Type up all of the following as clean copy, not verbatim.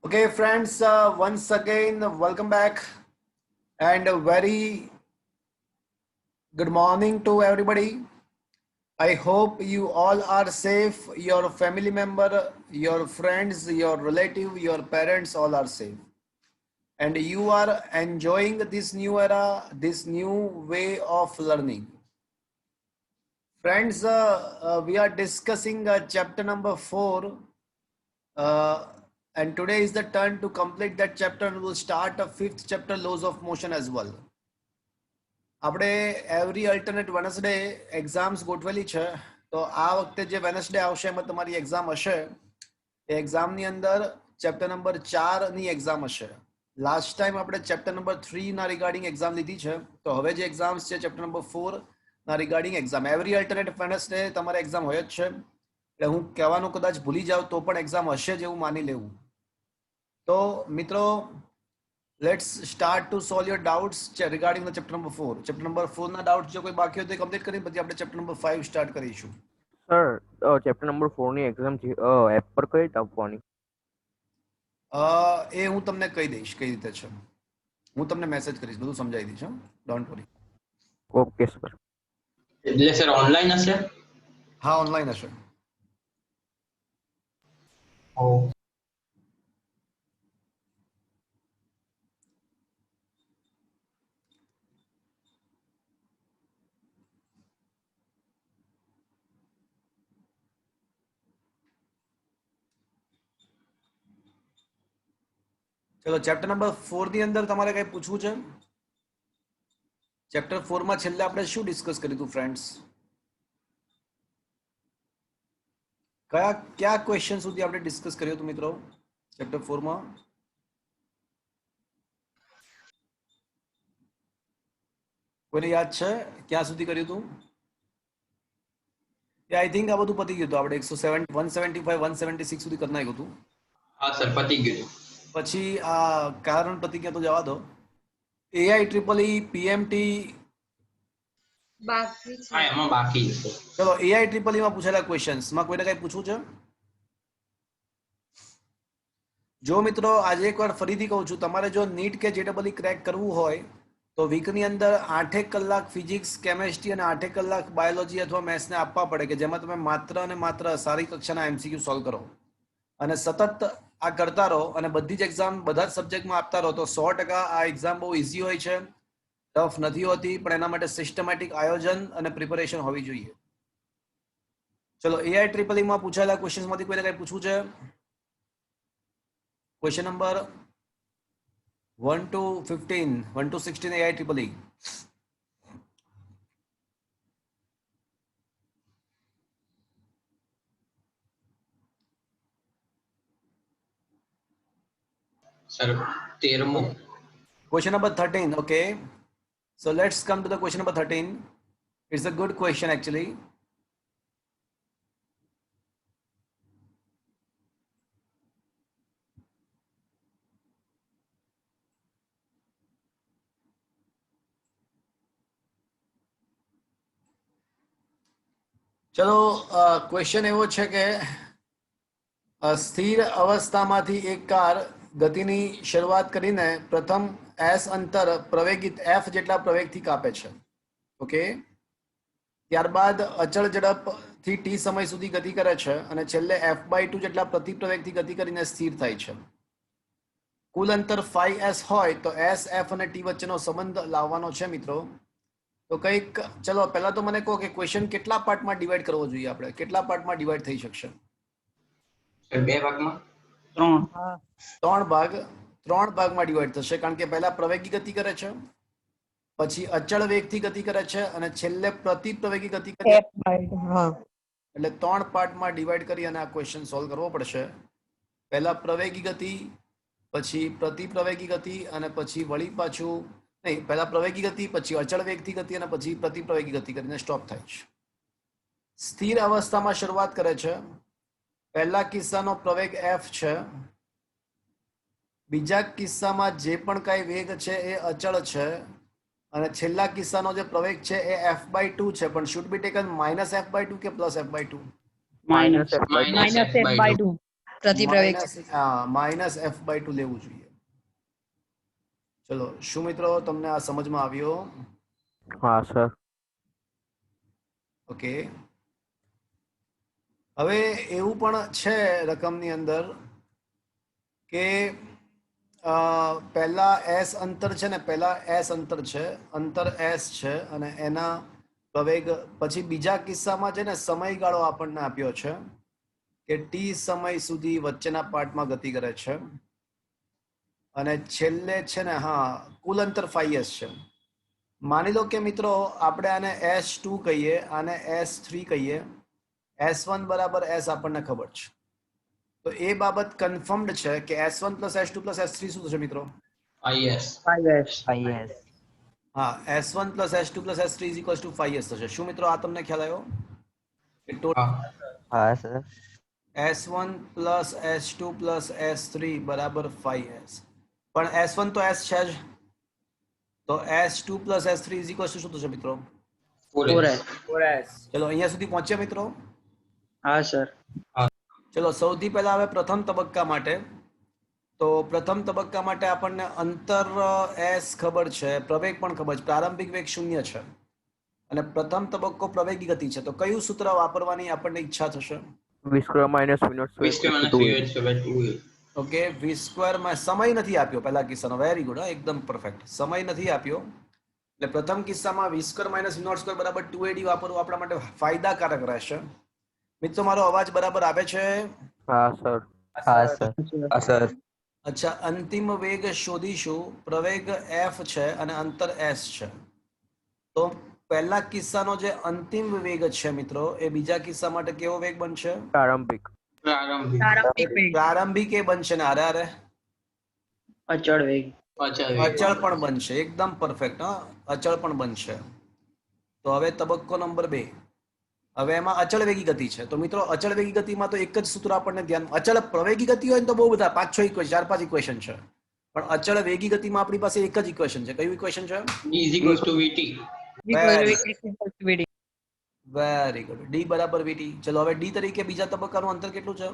Okay, friends, once again, welcome back and a very good morning to everybody. I hope you all are safe. Your family member, your friends, your relative, your parents all are safe. And you are enjoying this new era, this new way of learning. Friends, we are discussing chapter number 4. Uh, and today is the turn to complete that chapter. We'll start a fifth chapter, laws of motion as well. આપણે every alternate Wednesday exams ગોઠવેલી છે તો આ વખતે જે Wednesday આવશે એમાં તમારી એક્ઝામ હશે એ એક્ઝામની અંદર ચેપ્ટર નંબર 4 ની એક્ઝામ હશે. લાસ્ટ ટાઈમ આપણે ચેપ્ટર નંબર 3 ના રિગાર્ડિંગ એક્ઝામ લીધી છે તો હવે જે એક્ઝામ્સ છે ચેપ્ટર નંબર 4 ના regarding exam every alternate Wednesday તમારે એક્ઝામ હોય જ છે એટલે હું કહેવાનું કદાચ ભૂલી જાઉં તો પણ એક્ઝામ હશે જ એવું માની લેવું. તો મિત્રો let's start to solve your doubts regarding the chapter number 4. Chapter number 4 ના doubts જો કોઈ બાકી હોય તો કમ્પ્લીટ કરીને પછી આપણે chapter number 5 સ્ટાર્ટ કરીશું. સર ચેપ્ટર નંબર 4 ની એક્ઝામ એપ પર કઈ રીતે આપવાની? એ હું તમને કહી દઈશ કઈ રીતે છે. હું તમને મેસેજ કરીશ, બધું સમજાવી દઈશ. Don't worry. Okay sir. એટલે સર ઓનલાઈન હશે? હા, ઓનલાઈન હશે. ચલો ચેપ્ટર નંબર 4 ની અંદર તમારે કઈ પૂછવું છે? ચેપ્ટર 4 માં છેલ્લે આપણે શું ડિસ્કસ કર્યું હતું ફ્રેન્ડ્સ? કયા ક્વેશ્ચન સુધી આપણે ડિસ્કસ કર્યું હતું મિત્રો ચેપ્ટર 4 માં? કોઈને યાદ છે ક્યાં સુધી કર્યું હતું? આઈ થિંક આ બધું પતી ગયું હતું. આપણે 175 176 સુધી કરી નાખ્યું હતું. હા સર, પતી ગયું. પછી આ કારણ પતી ગયા તો જવા દો. એઆઈ ટ્રિપલ ઈ પીએમટી બાકી છે. હા, એમાં બાકી છે. ચલો એઆઈ ટ્રિપલ ઈ માં પૂછેલા ક્વેશ્ચન્સ માં કોઈને કઈ પૂછવું છે? જો મિત્રો આજે એકવાર ફરીથી કહું છું, તમારે જો નીટ કે જેડબલ ક્રેક કરવું હોય તો વીકની અંદર 8 કલાક ફિઝિક્સ, કેમેસ્ટ્રી અને 8 કલાક બાયોલોજી અથવા મેથ્સને આપવા પડે કે જેમાં તમે માત્ર અને માત્ર સારી કક્ષાના એમસીક્યુ સોલ્વ કરો અને સતત આ કરતા રહો અને બધી જ એક્ઝામ બધા જ સબ્જેક્ટમાં આપતા રહો તો 100% આ એક્ઝામ બહુ ઇઝી હોય છે, ટફ નથી હોતી, પણ એના માટે સિસ્ટમેટિક આયોજન અને પ્રિપેરેશન હોવી જોઈએ. ચલો એઆઈ ટ્રિપલ ઈ માં પૂછાયેલા ક્વેશ્ચન્સ માંથી કોઈને કઈ પૂછવું છે? Question number 1 to 15, 1 to 16 AI triple E. Sir 13મો. Question number 13. Okay. So let's come to the question number 13. It's a good question actually. ચલો ક્વેશ્ચન એવો છે કે સ્થિર અવસ્થામાંથી એક કાર ગતિની શરૂઆત કરીને પ્રથમ s અંતર પ્રવેગિત f જેટલા પ્રવેગથી કાપે છે. ઓકે, ત્યારબાદ અચળ ઝડપથી t સમય સુધી ગતિ કરે છે અને છેલ્લે f/2 જેટલા પ્રતિ પ્રવેગથી ગતિ કરીને સ્થિર થાય છે. કુલ અંતર 5s હોય તો s, f અને t વચ્ચેનો સંબંધ લાવવાનો છે મિત્રો. તો કંઈક ચલો પહેલા તો મને કહો કે ક્વેશ્ચન કેટલા પાર્ટમાં ડિવાઈડ કરવો જોઈએ? આપણે કેટલા પાર્ટમાં ડિવાઈડ થઈ શકશે? સર 2 ભાગમાં. 3 ભાગમાં ડિવાઈડ થશે કારણ કે પહેલા પ્રવેગી ગતિ કરે છે, પછી અચળ વેગથી ગતિ કરે છે અને છેલ્લે પ્રતિ પ્રવેગી ગતિ કરે છે. એટલે 3 પાર્ટમાં ડિવાઈડ કરી અને આ ક્વેશ્ચન સોલ્વ કરવો પડશે. પહેલા પ્રવેગી ગતિ, પછી પ્રતિ પ્રવેગી ગતિ અને પછી વળી પાછું નહીં, પહેલા પ્રવેગી ગતિ, પછી અચળ વેગથી ગતિ અને પછી પ્રતિ પ્રવેગી ગતિ કરીને સ્ટોપ થાય છે. સ્થિર અવસ્થામાં શરૂઆત કરે છે. પહેલા કિસ્સાનો પ્રવેગ f છે, બીજા કિસ્સામાં જે પણ કાંઈ વેગ છે એ અચળ છે અને છેલ્લા કિસ્સાનો જે પ્રવેગ છે એ f/2 છે. પણ શુડ બી ટેકન -f/2 કે +f/2? -f/2. પ્રતિપ્રવેગ માઇનસ f/2 લેવું જોઈએ. ચલો શું મિત્રો તમને આ સમજમાં આવ્યો? હા સર. ઓકે. હવે એવું પણ છે રકમની અંદર કે પહેલા s અંતર છે ને, પહેલા s અંતર છે, અંતર s છે અને એના પ્રવેગ પછી બીજા કિસ્સામાં છે ને સમયગાળો આપણને આપ્યો છે કે t સમય સુધી વચ્ચેના પાર્ટમાં ગતિ કરે છે અને છેલ્લે છે ને હા કુલ અંતર 5s છે. માની લો કે મિત્રો આપણે આને s2 કહીએ, આને s3 કહીએ, s1 બરાબર s આપણને ખબર છે, તો એ બાબત કન્ફર્મડ છે કે s1 plus s2 plus s3 શું થશે મિત્રો? IS. IS. હા, s1 plus s2 plus s3 is equals to 5s થશે. શું મિત્રો આ તમને ખ્યાલ આવ્યો? હા હા sir. s1 plus s2 plus s3 બરાબર 5s. પણ s1 તો s છે જ, તો s2 plus s3 is equals to શું થશે મિત્રો? 4S. ચલો અહીંયા સુધી પહોંચ્યા મિત્રો? હા સર. ચલો સૌથી પહેલા હવે પ્રથમ તબક્કા માટે, તો પ્રથમ તબક્કા માટે આપણને અંતર s ખબર છે, પ્રવેગ પણ ખબર છે, પ્રારંભિક વેગ 0 છે અને પ્રથમ તબક્કો પ્રવેગી ગતિ છે. તો કયું સૂત્ર વાપરવાની આપણને ઈચ્છા થશે? v² minus v0 V square minus VH by 2A. Okay, v² માં સમય નથી આપ્યો પહેલા કિસ્સાનો, વેરી ગુડ, એકદમ પરફેક્ટ, સમય નથી આપ્યો એટલે પ્રથમ કિસ્સામાં v² માઇનસ v0² બરાબર 2AD વાપરવું આપણા માટે ફાયદાકારક રહેશે. મિત્રો મારો અવાજ બરાબર આવે છે? હા સર. હા સર. હા સર. અચ્છા, અંતિમ વેગ શોધીશું. પ્રવેગ f છે અને અંતર s છે. તો પહેલા કિસ્સાનો જે અંતિમ વેગ છે મિત્રો, એ બીજા કિસ્સા માટે કેવો વેગ બનશે? પ્રારંભિક. પ્રારંભિક. પ્રારંભિક વેગ પ્રારંભિક એ બનશે ને અરે અચળ વેગ. અચળ વેગ. અચળ પણ બનશે, એકદમ પરફેક્ટ. હા, અચળ પણ બનશે. તો હવે તબક્કો નંબર 2. હવે એમાં અચળ વેગી ગતિ છે. તો મિત્રો અચળ વેગી ગતિમાં તો એક જ સૂત્ર આપણને ધ્યાન, અચળ પ્રવેગી ગતિ હોય ને તો બહુ બધા 5-6 ઇક્વેશન, 4-5 ઇક્વેશન છે, પણ અચળ વેગી ગતિમાં આપણી પાસે એક જ ઇક્વેશન છે. કયું ઇક્વેશન છે? D is equals to VT. Very good, D બરાબર વીટી. ચલો હવે ડી તરીકે બીજા તબક્કાનું અંતર કેટલું છે?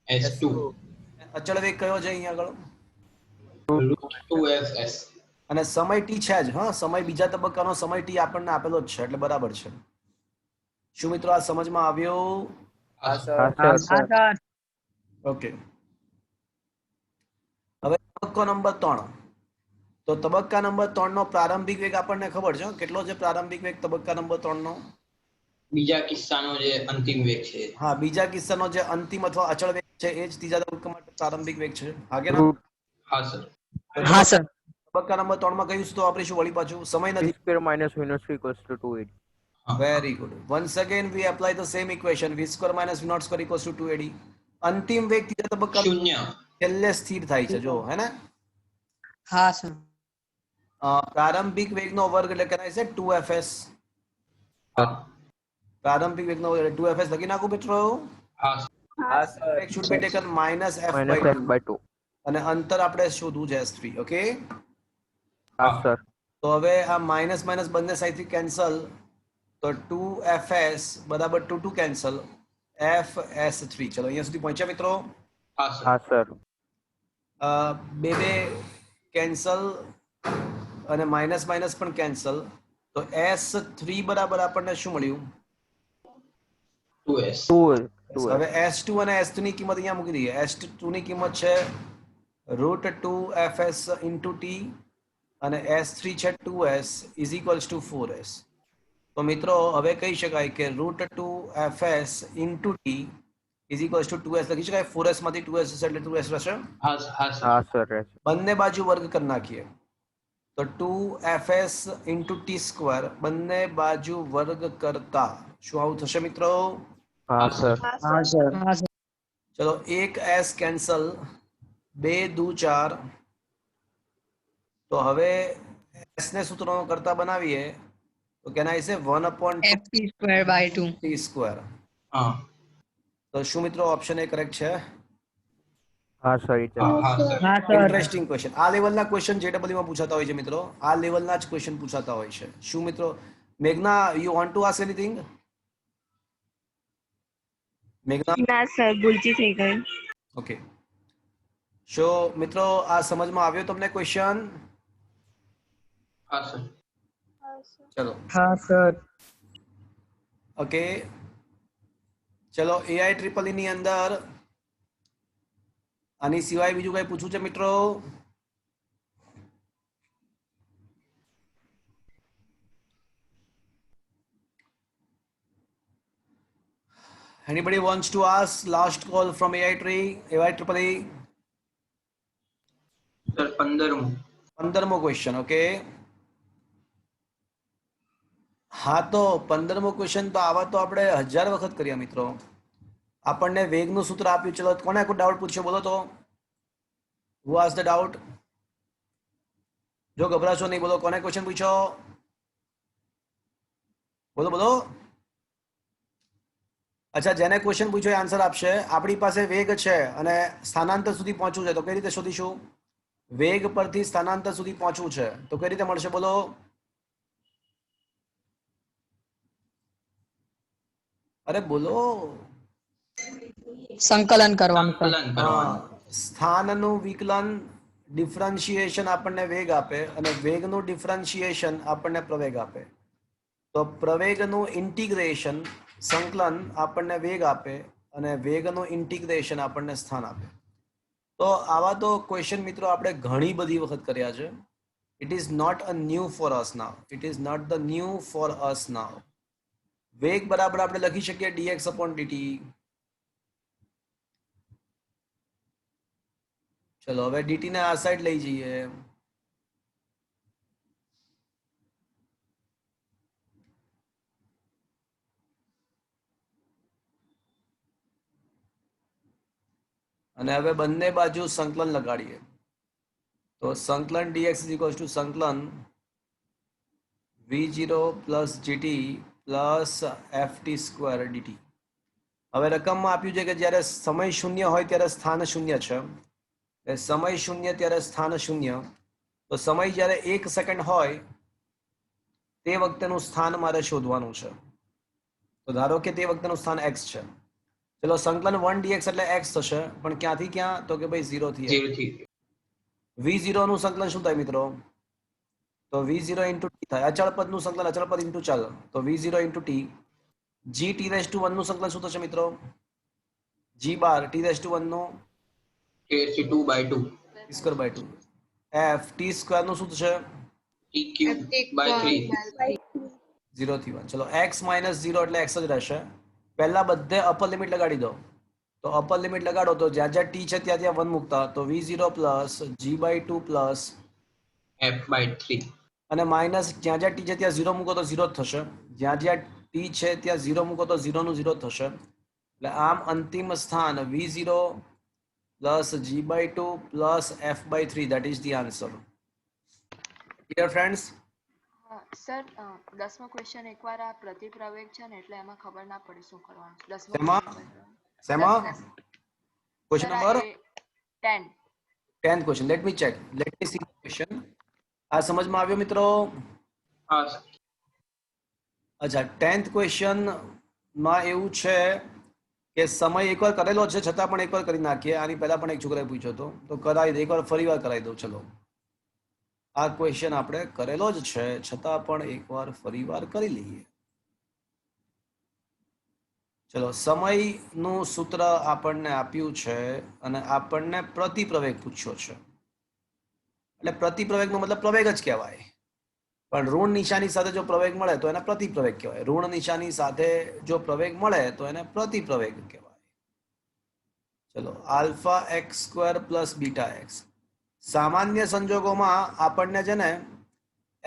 S2. અચળ વેગ કયો છે અહીંયા આગળ? Root 2SS. અને સમય ટી છે જ. હા, સમય બીજા તબક્કાનો સમય ટી આપણને આપેલો જ છે એટલે બરાબર છે. શું મિત્રો આ સમજમાં આવ્યો? હા હા સર. સર. ઓકે. હવે તબક્કો નંબર 3. તો તબક્કા નંબર 3 નો પ્રારંભિક વેગ આપણને ખબર છે. કેટલો છે પ્રારંભિક વેગ તબક્કા નંબર 3 નો? બીજા કિસ્સાનો જે અંતિમ વેગ છે. હા, બીજા કિસ્સાનો જે અંતિમ અથવા અચળ વેગ છે એ જ ત્રીજા તબક્કા માટે પ્રારંભિક વેગ છે. હા કે ના? રૂટ હા સર. હા સર. તબક્કા નંબર 3 માં કયું સૂત્ર વાપરીશું? વળી પાછું સમય નથી. v² minus v0 equals to 2AD. Very good. Once again we apply the same equation, v² minus v0² equals to 2AD. અંતિમ વેગ ત્રીજા તબક્કા શૂન્ય. છેલ્લે સ્થિર થાય છે, જો હે ને? હા સર. પ્રારંભિક વેગનો વર્ગ એટલે કહેવાય છે 2fs. હા પ્રારંભિક વેગનો વર્ગ એટલે 2fs લખી નાખું મિત્રો. હા It should be taken minus f by minus 2 f/2. અને અંતર આપણે શોધવું છે s3. ઓકે, હા સર. તો હવે આ માઇનસ માઇનસ બંને સાઈડથી કેન્સલ, તો 2fs બરાબર 2 કેન્સલ, fs3. ચલો અહીંયા સુધી પહોંચ્યા મિત્રો? હા સર. હા સર. બે કેન્સલ અને માઇનસ માઇનસ પણ કેન્સલ, તો s3 બરાબર આપણને શું મળ્યું? 2S. 2. હવે s2 અને s3 ની કિંમત અહીંયા મૂકી દઈએ. s2 ની કિંમત છે √2fs into t અને s3 છે 2s is equals to 4s. તો મિત્રો હવે કહી શકાય કે √2fs into t is equals to 2s લખી શકાય. 4s માંથી 2s જશે એટલે 2s રહેશે. હા સર. હા સર રહેશે. બંને બાજુ વર્ગ કરી નાખીએ તો 2fs into t² બંને બાજુ વર્ગ કરતા શું આવું થશે મિત્રો? હા સર. હા સર. હા સર. ચલો એક s કેન્સલ, 2 દુ 4. તો હવે s ને સૂત્રનો કરતા બનાવીએ તો કેના છે 1/2 ft² t². હા તો શું મિત્રો ઓપ્શન એ કરેક્ટ છે? હા સર. હા સર. હા સર. Interesting question. આ લેવલના ક્વેશ્ચન JEE માં પૂછાતા હોય છે મિત્રો. આ લેવલના જ ક્વેશ્ચન પૂછાતા હોય છે. શું મિત્રો? મેઘના, you want to ask anything? મેઘના ના સર ભૂલથી થઈ ગયું. ઓકે શો મિત્રો આ સમજમાં આવ્યો તમને ક્વેશ્ચન? હા સર. ચલો હા સર. ઓકે ચલો એઆઈ ટ્રિપલ ની અંદર આની સિવાય બીજું કઈ પૂછવું છે મિત્રો? Anybody wants to ask? Last call from AI triple E. Sir 15મું. 15મો ક્વેશ્ચન ઓકે. હા તો 15મો ક્વેશ્ચન તો આવા તો આપણે 1000 વખત કર્યા મિત્રો. આપણને વેગનું સૂત્ર આપ્યું. ચલો કોને કોઈ ડાઉટ પૂછ્યો બોલો તો? Who asked the doubt? જો ગભરાશો નહીં બોલો કોને ક્વેશ્ચન પૂછ્યો? બોલો બોલો. અચ્છા જેને ક્વેશ્ચન પૂછ્યો એ આન્સર આપશે. આપણી પાસે વેગ છે અને સ્થાનાંતર સુધી પહોંચવું છે તો કઈ રીતે શોધીશું? વેગ પરથી સ્થાનાંતર સુધી પહોંચવું છે તો કઈ રીતે મળશે બોલો? અરે બોલો. સંકલન કરવાનું સર. સંકલન કરવાનું. સ્થાનનું વિકલન ડિફરન્શિએશન આપણને વેગ આપે અને વેગનું ડિફરન્શિએશન આપણને પ્રવેગ આપે. તો પ્રવેગનું ઇન્ટિગ્રેશન સંકલન આપણને વેગ આપે અને વેગનું ઇન્ટિગ્રેશન આપણને સ્થાન આપે. તો આવા તો ક્વેશ્ચન મિત્રો આપણે ઘણી બધી વખત કર્યા છે. It is not a new for us now. It is not the new for us now. વેગ બરાબર આપણે લખી શકીએ dx upon dt. ચલો હવે dt ને આ સાઈડ લઈ જઈએ. અને હવે બંને બાજુ સંકલન લગાડીએ તો સંકલન dx is equals to સંકલન v0 plus gt plus ft square dt. હવે રકમમાં આપ્યું છે કે જ્યારે સમય શૂન્ય હોય ત્યારે સ્થાન શૂન્ય છે. સમય શૂન્ય ત્યારે સ્થાન શૂન્ય. તો સમય જ્યારે 1 સેકન્ડ હોય તે વખતેનું સ્થાન મારે શોધવાનું છે. તો ધારો કે તે વખતેનું સ્થાન x છે. ચલો સંકલન 1 dx એટલે x થશે પણ ક્યાંથી ક્યાં? તો કે ભાઈ 0 થી 0 થી v0 નું સંકલન શું થાય મિત્રો? તો v0 into t થાય. અચળ પદનું સંકલન અચળ પદ into ચલ તો v0 into t. g t raised to 1 નું સંકલન શું થશે મિત્રો? g bar t raised to 1 નું t2/2 t square by 2. f t square નું શું થશે? t3/3 0 થી 1. ચલો x minus 0 એટલે x જ રહેશે. પહેલા બધે અપર લિમિટ લગાડી દો. તો અપર લિમિટ લગાડો તો જ્યાં જ્યાં t છે ત્યાં ત્યાં 1 મૂકતા તો v0 plus g/2 plus f/3 અને માઇનસ જ્યાં જ્યાં t છે ત્યાં 0 મૂકો તો 0 જ થશે. જ્યાં જ્યાં t છે ત્યાં 0 મૂકો તો 0 નું 0 થશે. એટલે આમ અંતિમ સ્થાન v0 plus g/2 plus f/3 that is the answer. Clear friends? Sir 10મો ક્વેશ્ચન એકવાર આ પ્રતિપ્રવેગ છે ને એટલે એમાં ખબર ના પડી શું કરવાનું. 10મો શેમાં? Question number 10. 10th question. Let me check. Let me see the question. આ સમજમાં આવ્યો મિત્રો? હા સર. અચ્છા 10th question માં એવું છે કે સમય એકવાર કરેલો છે છતાં પણ એકવાર કરી નાખીએ. આની પહેલા પણ એક છોકરાએ પૂછ્યો હતો તો કરાવી દે. એકવાર ફરીવાર કરાવી દઉં. ચલો આ ક્વેશ્ચન આપણે કરેલો જ છે છતાં પણ એકવાર ફરીવાર કરી લઈએ. ચલો સમયનું સૂત્ર આપણને આપ્યું છે અને આપણને પ્રતિપ્રવેગ પૂછ્યો છે. એટલે પ્રતિપ્રવેગનો મતલબ પ્રવેગ જ કહેવાય. પણ ઋણ નિશાની સાથે જો પ્રવેગ મળે તો એને પ્રતિપ્રવેગ કહેવાય. ઋણ નિશાની સાથે જો પ્રવેગ મળે તો એને પ્રતિપ્રવેગ કહેવાય. ચલો alpha x square plus beta x. સામાન્ય સંજોગોમાં આપણને છે ને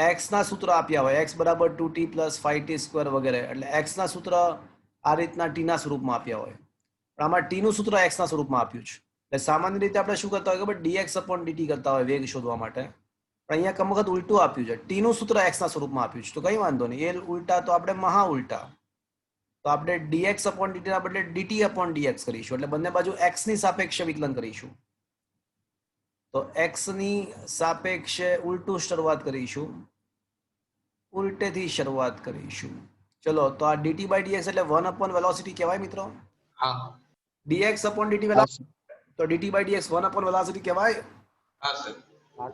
એક્સ ના સૂત્ર આપ્યા હોય x બરાબર 2t પ્લસ 5t સ્ક્વેર વગેરે. એટલે એક્સ ના સૂત્ર આ રીતના ટી ના સ્વરૂપમાં આપ્યા હોય પણ આમાં ટી નું સૂત્ર એક્સ ના સ્વરૂપમાં આપ્યું છે. એટલે સામાન્ય રીતે આપણે શું કરતા હોય ખબર? dx upon dt કરતા હોય વેગ શોધવા માટે. પણ અહીંયા કમ વખત ઉલટું આપ્યું છે. ટી નું સૂત્ર એક્સ ના સ્વરૂપમાં આપ્યું છે તો કઈ વાંધો નહીં. એ ઉલટા તો આપણે મહા ઉલટા તો આપણે dx upon dt ના બદલે dt upon dx કરીશું. એટલે બંને બાજુ x ની સાપેક્ષે વિકલન કરીશું. તો x ની સાપેક્ષે ઉલટું શરૂઆત કરીશું. ઉલટેથી શરૂઆત કરીશું. ચલો તો આ dt by dx એટલે 1 upon વેલોસિટી કહેવાય મિત્રો. હા dx upon dt હા સર તો dt by dx 1 upon velocity કહેવાય. હા સર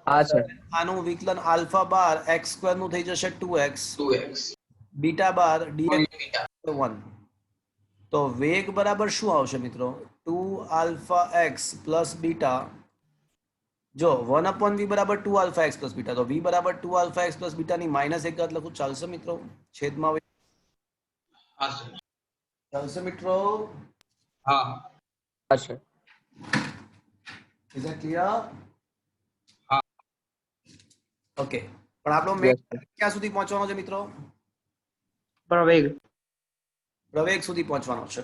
હા સર આનું વિકલન આલ્ફા બાર x સ્ક્વેર નું થઈ જશે 2x 2x બીટા બાર dx only beta 1. તો વેગ બરાબર શું આવશે મિત્રો? 2 આલ્ફા x પ્લસ બીટા, જો 1 upon v બરાબર 2 આલ્ફા x પ્લસ બીટા, તો v બરાબર 2 આલ્ફા x પ્લસ બીટા ની માઇનસ એક ઘાત લખું, ચાલશે મિત્રો? છેદમાં હા સર ચાલશે મિત્રો? હા હા સર ઇઝ ઇટ ક્લિયર? હા ઓકે, પણ આપણો મેઇન યસ સર ક્યાં સુધી પહોંચવાનો છે મિત્રો? પ્રવેગ પ્રવેગ સુધી પહોંચવાનો છે.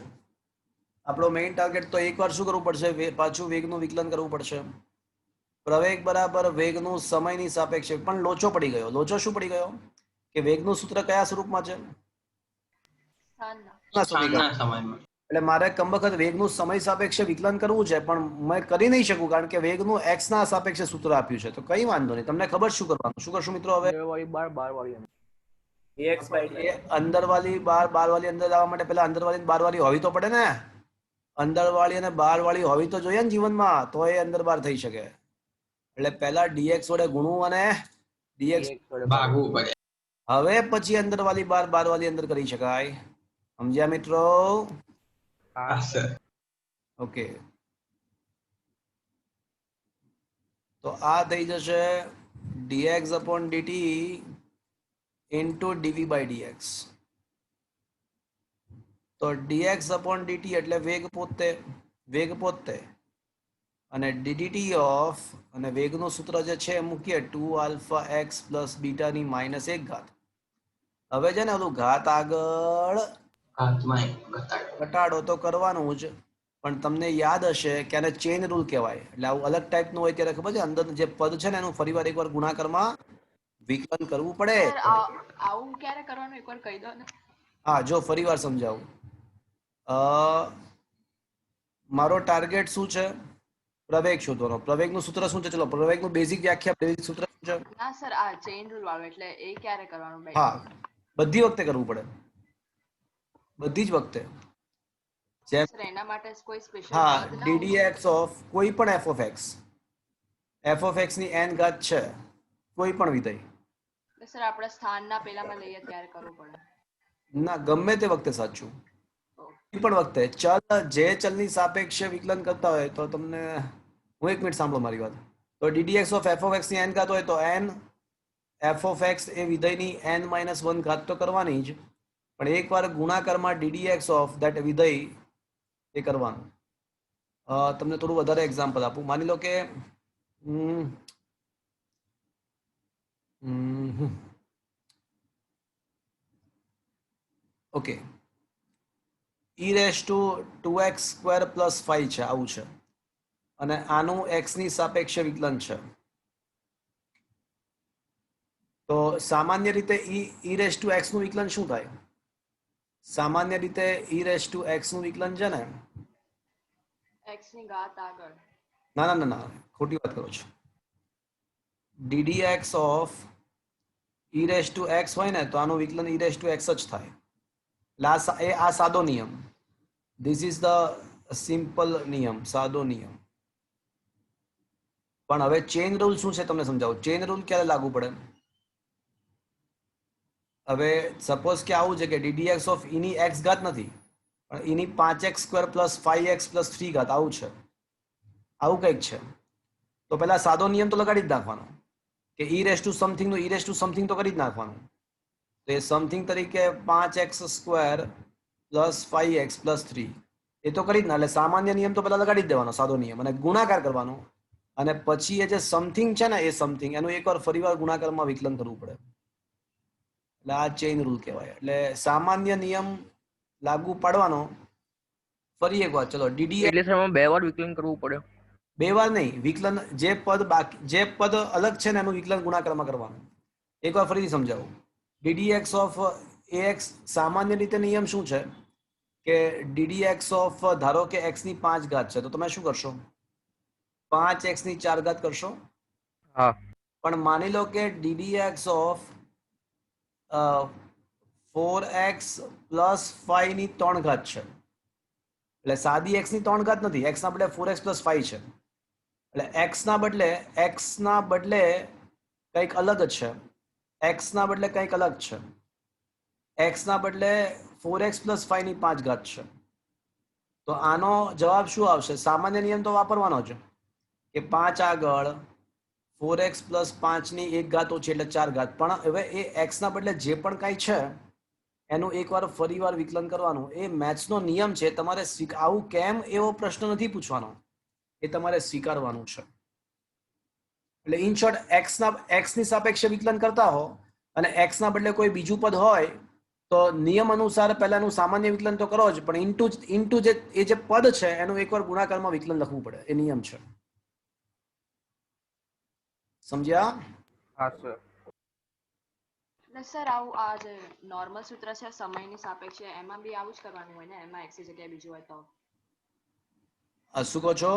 આપણો મેઇન ટાર્ગેટ તો એકવાર શું કરવું પડશે? પાછું વેગનું વિકલન કરવું પડશે. પ્રવેગ બરાબર વેગનું સમયની સાપેક્ષે, પણ લોચો પડી ગયો. લોચો શું પડી ગયો? કે વેગનું સૂત્ર કયા સ્વરૂપમાં છે? સ્થાનના. સ્થાનના સમયમાં એટલે મારે કમબખત વેગનું સમય સાપેક્ષે વિકલન કરવું છે, પણ મેં કરી નહીં શકું કારણ કે વેગનું x ના સાપેક્ષે સૂત્ર આપ્યું છે. તો કઈ વાંધો નહીં, તમને ખબર શું કરવાનું? શું કરશું મિત્રો? હવે વાળી બાર બાર વાળી અંદર. ax by અંદર વાળી બાર, બાર વાળી અંદર જવા માટે પહેલા અંદર વાળી બાર વાળી હોવી તો પડે ને. અંદર વાળી અને બાર વાળી હોવી તો જોઈએ ને જીવનમાં, તો એ અંદર બાર થઈ શકે. એટલે પહેલા dx વડે ગુણવું અને dx ભાગવું પડે. હવે પછી અંદર વાળી બાર, બાર વાળી અંદર કરી શકાય. સમજ્યા મિત્રો? હા સર ઓકે, તો આ થઈ જશે dx upon dt into dv by dx. તો dx upon dt એટલે વેગ પોતે અને ddt ઓફ, અને વેગનું સૂત્ર જે છે એ મૂકીએ 2 આલ્ફા x પ્લસ બીટા ની માઇનસ એક ઘાત. હવે છે ને ઓલું ઘાત આગળ ઘાતમાં એક ઘટાડો. ઘટાડો તો કરવાનું જ, પણ તમને યાદ હશે કે આને ચેઇન રૂલ કહેવાય. એટલે આવું અલગ ટાઈપનું હોય ત્યારે ખબર છે, અંદર જે પદ છે ને એનું ફરીવાર એકવાર ગુણાકારમાં વિકલન કરવું પડે. સર આવું ક્યારે કરવાનું એકવાર કહી દો ને. હા, જો ફરીવાર સમજાવું. મારો ટાર્ગેટ શું છે? પ્રવેગ શોધવાનો. પ્રવેગનું સૂત્ર શું છે? ચલો, પ્રવેગનું બેઝિક વ્યાખ્યા, બેઝિક સૂત્ર શું છે? ના સર, આ ચેઇન રૂલ વાળું એટલે એ ક્યારે કરવાનું? હા, બધી વખતે કરવું પડે, બધી જ વખતે. જેમ સર એના માટે કોઈ સ્પેશિયલ હા, પદ ના હોય? ddx ઓફ કોઈ પણ f of x ની n ઘાત છે, કોઈ પણ વિધેય. સર આપણે સ્થાનના પેલામાં લઈએ ત્યારે કરવું પડે. ના, ગમે તે વખતે સાચું. કોઈ પણ વખતે જે ચલની સાપેક્ષે વિકલન કરતા હોય તો તમને, હું એક મિનિટ સાંભળો મારી વાત. તો ddx of f of x ની n ઘાત હોય તો n f of x A વિધેયની n-1 ઘાત તો કરવાની જ, પણ એકવાર ગુણાકારમાં ddx ઓફ ધેટ વિધેય એ કરવાનું. તમને થોડું વધારે એક્ઝામ્પલ આપું. માની લો કે okay, e raise to 2x square plus 5 છે, આવું છે, અને આનું x ની સાપેક્ષે વિકલન છે. તો સામાન્ય રીતે e રેસ ટુ x નું વિકલન શું થાય? સામાન્ય રીતે e રેસ ટુ x નું વિકલન છે ને, x ની ઘાત આગળ. ના, ખોટી વાત કરો છો. ddx of e raise to x હોય ને તો આનું વિકલન e રેસ ટુ x જ થાય. એટલે આ સાદો નિયમ. ધીસ ઇઝ ધ સિમ્પલ નિયમ, સાદો નિયમ. પણ હવે ચેઇન રૂલ શું છે તમને સમજાવું. ચેઇન રૂલ ક્યારે લાગુ પડે? હવે સપોઝ કે આવું છે કે ddx ઓફ e ની x ઘાત નથી, પણ e ની 5x square plus 5x plus 3 ઘાત આવું છે, આવું કંઈક છે. તો પહેલા સાદો નિયમ તો લગાડી જ નાખવાનો કે e રેસ ટુ સમથિંગ નું e રેસ ટુ સમથિંગ તો કરી જ નાખવાનું. તો એ સમથિંગ તરીકે 5x square plus 5x plus 3 એ તો કરી જ ના. એટલે સામાન્ય નિયમ તો પહેલા લગાડી જ દેવાનો, સાદો નિયમ, અને ગુણાકાર કરવાનો, અને પછી એ જે સમથિંગ છે ને એ સમથિંગ એનું એકવાર ફરીવાર ગુણાકારમાં વિકલન કરવું પડે. એટલે આ ચેઇન રૂલ કહેવાય. એટલે સામાન્ય નિયમ લાગુ પાડવાનો. ફરી એક વાત, ચલો ddx એટલે સર એમાં બે વાર વિકલન કરવું પડે. બે વાર નહીં, વિકલન જે પદ અલગ છે ને એનું વિકલન ગુણાકારમાં કરવાનું. એકવાર ફરીથી સમજાવું. ddx ઓફ ax સામાન્ય રીતે નિયમ શું છે કે ddx ઓફ, ધારો કે x ની 5 ઘાત છે તો તમે શું કરશો? 5x ની 4 ઘાત કરશો. હા. પણ માની લો કે ddx ઓફ 4x પ્લસ 5 ની 3 ઘાત છે, એટલે સાદી x ની 3 ઘાત નથી, x ના બદલે 4x + 5 છે, એટલે x ના બદલે કંઈક અલગ જ છે, x ના બદલે કંઈક અલગ છે, x ના બદલે 4x + 5 ની 5 ઘાત છે. તો આનો જવાબ શું આવશે? સામાન્ય નિયમ તો વાપરવાનો છે કે 5 આગળ 4x + 5 ની 1 ઘાત ઓછી એટલે 4 ઘાત, પણ હવે એ x ના બદલે જે પણ કાંઈ છે એનું એકવાર ફરીવાર વિકલન કરવાનું. એ મેથ્સનો નિયમ છે, તમારે આવું કેમ એવો પ્રશ્ન નથી પૂછવાનો, એ તમારે સ્વીકારવાનું છે. એટલે ઇન શોર્ટ x ની સાપેક્ષે વિકલન કરતા હો અને x ના બદલે કોઈ બીજું પદ હોય તો નિયમ અનુસાર પહેલાનું સામાન્ય વિકલન તો કરો જ, પણ ઇન્ટુ જે પદ છે એનું એકવાર ગુણાકારમાં વિકલન લખવું પડે, એ નિયમ છે. સમજ્યા? હા સર. ને સર આવું આ જે નોર્મલ સૂત્ર છે સમયની સાપેક્ષે એમાં બી આવું જ કરવાનું હોય ને? એમાં x ની જગ્યાએ બીજું હોય તો? શું કહો છો?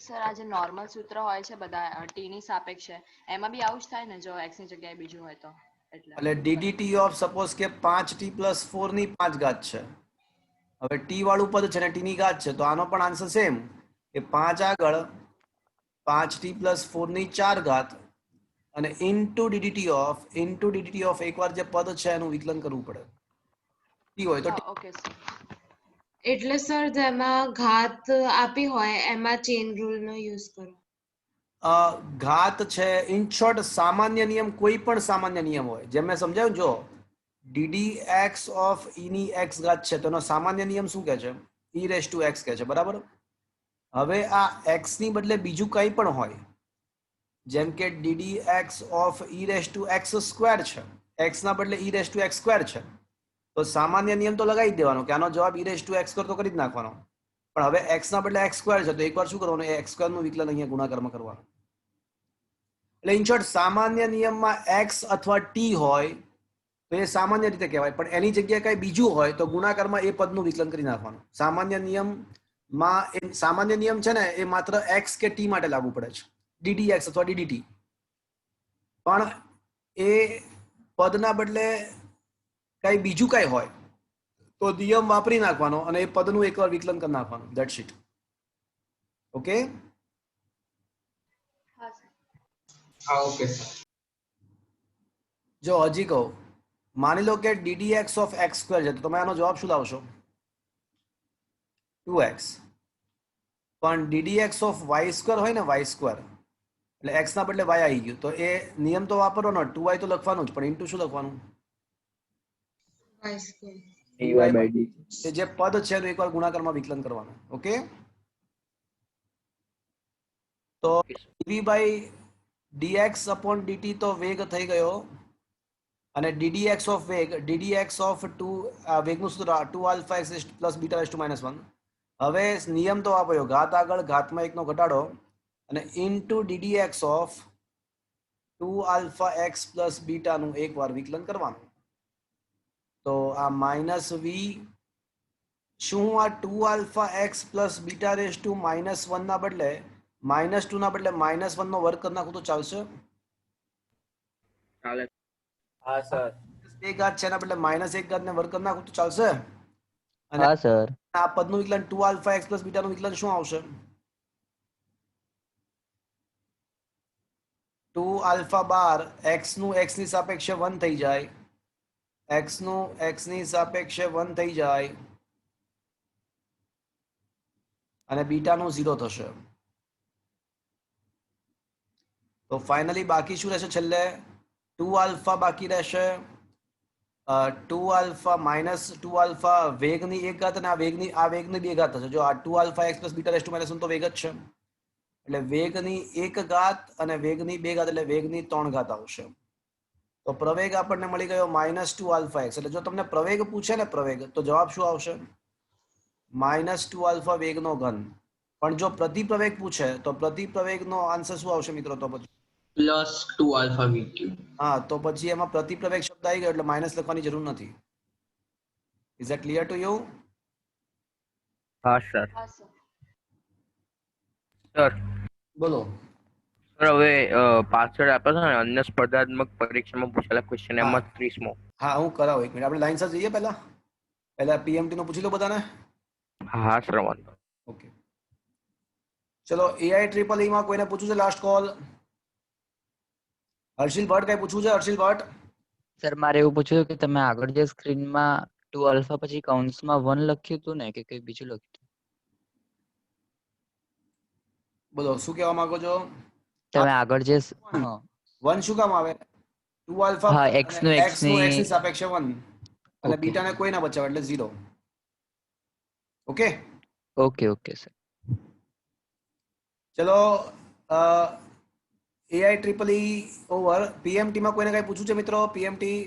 સર આ જે નોર્મલ સૂત્ર હોય છે બધા t ની સાપેક્ષે એમાં બી આવું જ થાય ને જો x ની જગ્યાએ બીજું હોય તો? એટલે ddT ઓફ સપોઝ કે 5t + 4 ની 5 ઘાત છે. હવે t વાળું પદ છે ને t ની ઘાત છે, તો આનો પણ આન્સર સેમ કે 5 આગળ 5t + 4 ની 4 ઘાત અને ઇન્ટુ ddT ઓફ એકવાર જે પદ છે એનું વિકલન કરવું પડે. t હોય તો હા t. Okay sir. એટલે સર જેમાં ઘાત આપી હોય એમાં ચેન રૂલ નો યુઝ કરો. ઘાત છે ઇન શોર્ટ સામાન્ય નિયમ, કોઈ પણ સામાન્ય નિયમ હોય, જેમ મેં સમજાવ્યું, જો ddx ઓફ e ની x ઘાત છે તો એનો સામાન્ય નિયમ શું કહે છે? e⁻x કહે છે, બરાબર? હવે આ x ની બદલે બીજું કંઈ પણ હોય, જેમ કે ddx ઓફ e⁻x² છે, x ના બદલે e⁻x² છે, તો સામાન્ય નિયમ તો લગાવી દેવાનો કે આનો જવાબ e⁻x² તો કરી જ નાખવાનો. પણ હવે x ના બદલે x² છે તો એકવાર શું કરવાનું? એ x² નું વિકલન અહીંયા ગુણાકારમાં કરવાનું. એટલે ઇન શોર્ટ સામાન્ય નિયમમાં x અથવા t હોય તો એ સામાન્ય રીતે કહેવાય, પણ એની જગ્યાએ કઈ બીજું હોય તો ગુણાકારમાં એ પદનું વિકલન કરી નાખવાનું. સામાન્ય નિયમ છે ને એ માત્ર x કે t માટે લાગુ પડે છે, ddx અથવા ddt. પણ એ પદના બદલે કઈ બીજું કઈ હોય તો નિયમ વાપરી નાખવાનો અને એ પદનું એકવાર વિકલન કરી નાખવાનું. That's it. ઓકે? હા સર. હા ઓકે સર. જો હજી કહું, માની લો કે ddx ઓફ x² છે તો તમે આનો જવાબ શું લાવશો? 2x. પણ ddx ઓફ y² હોય ને, y², એટલે x ના બદલે y આવી ગયું, તો એ નિયમ તો વાપરવાનો, 2y તો લખવાનું જ, પણ ઇન્ટુ શું લખવાનું? એ જે પદ છે એનું એકવાર ગુણાકારમાં વિકલન કરવાનું. ઓકે? તો dv/dx upon dt તો વેગ થઈ ગયો, અને ddx ઓફ વેગનું સૂત્ર 2αx + β⁻⁻1. હવે નિયમ તો વાપર્યો, ઘાત આગળ ઘાતમાં એકનો ઘટાડો અને ઇન્ટુ ddx ઓફ 2αx + β નું એકવાર વિકલન કરવાનું. તો આ -v, શું આ 2αx + β⁻⁻1 ના બદલે -2 ના બદલે -1 નો વર્ગ કરી નાખું તો ચાલશે? ચાલે. હા સર. બે ઘાત છે એના બદલે -1 ઘાત ને વર્ગ કરી નાખું તો ચાલશે? અને હા સર. આ પદનું વિકલન 2αx + β નું વિકલન શું આવશે? 2α12 x નું x ની સાપેક્ષે 1 થઈ જાય, x નું x ની સાપેક્ષે 1 થઈ જાય અને બીટા નું 0 થશે. તો ફાઇનલી બાકી શું રહેશે? છેલ્લે 2α બાકી રહેશે. 2α - વેગની 1 ઘાત અને આ વેગની 2 ઘાત થશે. જો આ 2αx + β⁻⁻1 તો વેગ જ છે, એટલે વેગની 1 ઘાત અને વેગની 2 ઘાત એટલે વેગની 3 ઘાત આવશે. તો પ્રવેગ આપણને મળી ગયો -2αx. એટલે જો તમને પ્રવેગ પૂછે ને, તો જવાબ શું આવશે? -2α વેગનો ઘન. પણ જો પ્રતિપ્રવેગ પૂછે તો પ્રતિપ્રવેગનો આન્સર શું આવશે મિત્રો? તો પછી +2αv3. હા, તો પછી એમાં પ્રતિપ્રવેગ શબ્દ આવી ગયો એટલે માઇનસ લખવાની જરૂર નથી. Is that clear to you? હા સર. હા સર. સર બોલો. સર હવે પાછળ આપે છે ને અન્ય સ્પર્ધાત્મક પરીક્ષામાં પૂછેલા ક્વેશ્ચન હા. એમાં 30મો. હા, હું કરાવું, 1 મિનિટ. આપણે લાઈન સર જઈએ પહેલા પીએમટી નું પૂછી લો બધાને. હા શ્રવણ. ઓકે, ચલો એઆઈ ટ્રિપલ ઈ માં કોઈને પૂછવું છે? Last call. હર્ષિલ ભટ્ટ કઈ પૂછવું છે? હર્ષિલ ભટ્ટ. સર મારે એવું પૂછ્યું કે તમે આગળ જે સ્ક્રીનમાં 2 આલ્ફા પછી કૌંસમાં 1 લખ્યું હતું ને કે કંઈ બીજું લખ્યું હતું? બોલો શું કહેવા માંગો છો? તમે આગળ જે હા વન શું કામ આવે? 2 આલ્ફા હા x નું x x નું x ની ની સાપેક્ષે 1 અને ઓકે બીટા ને કોઈ ના બચાવે એટલે 0. Okay, okay okay sir. ચલો એઆઈ ટ્રિપલ ઈ ઓવર. પીએમટી માં કોઈને કઈ પૂછવું છે મિત્રો? પીએમટી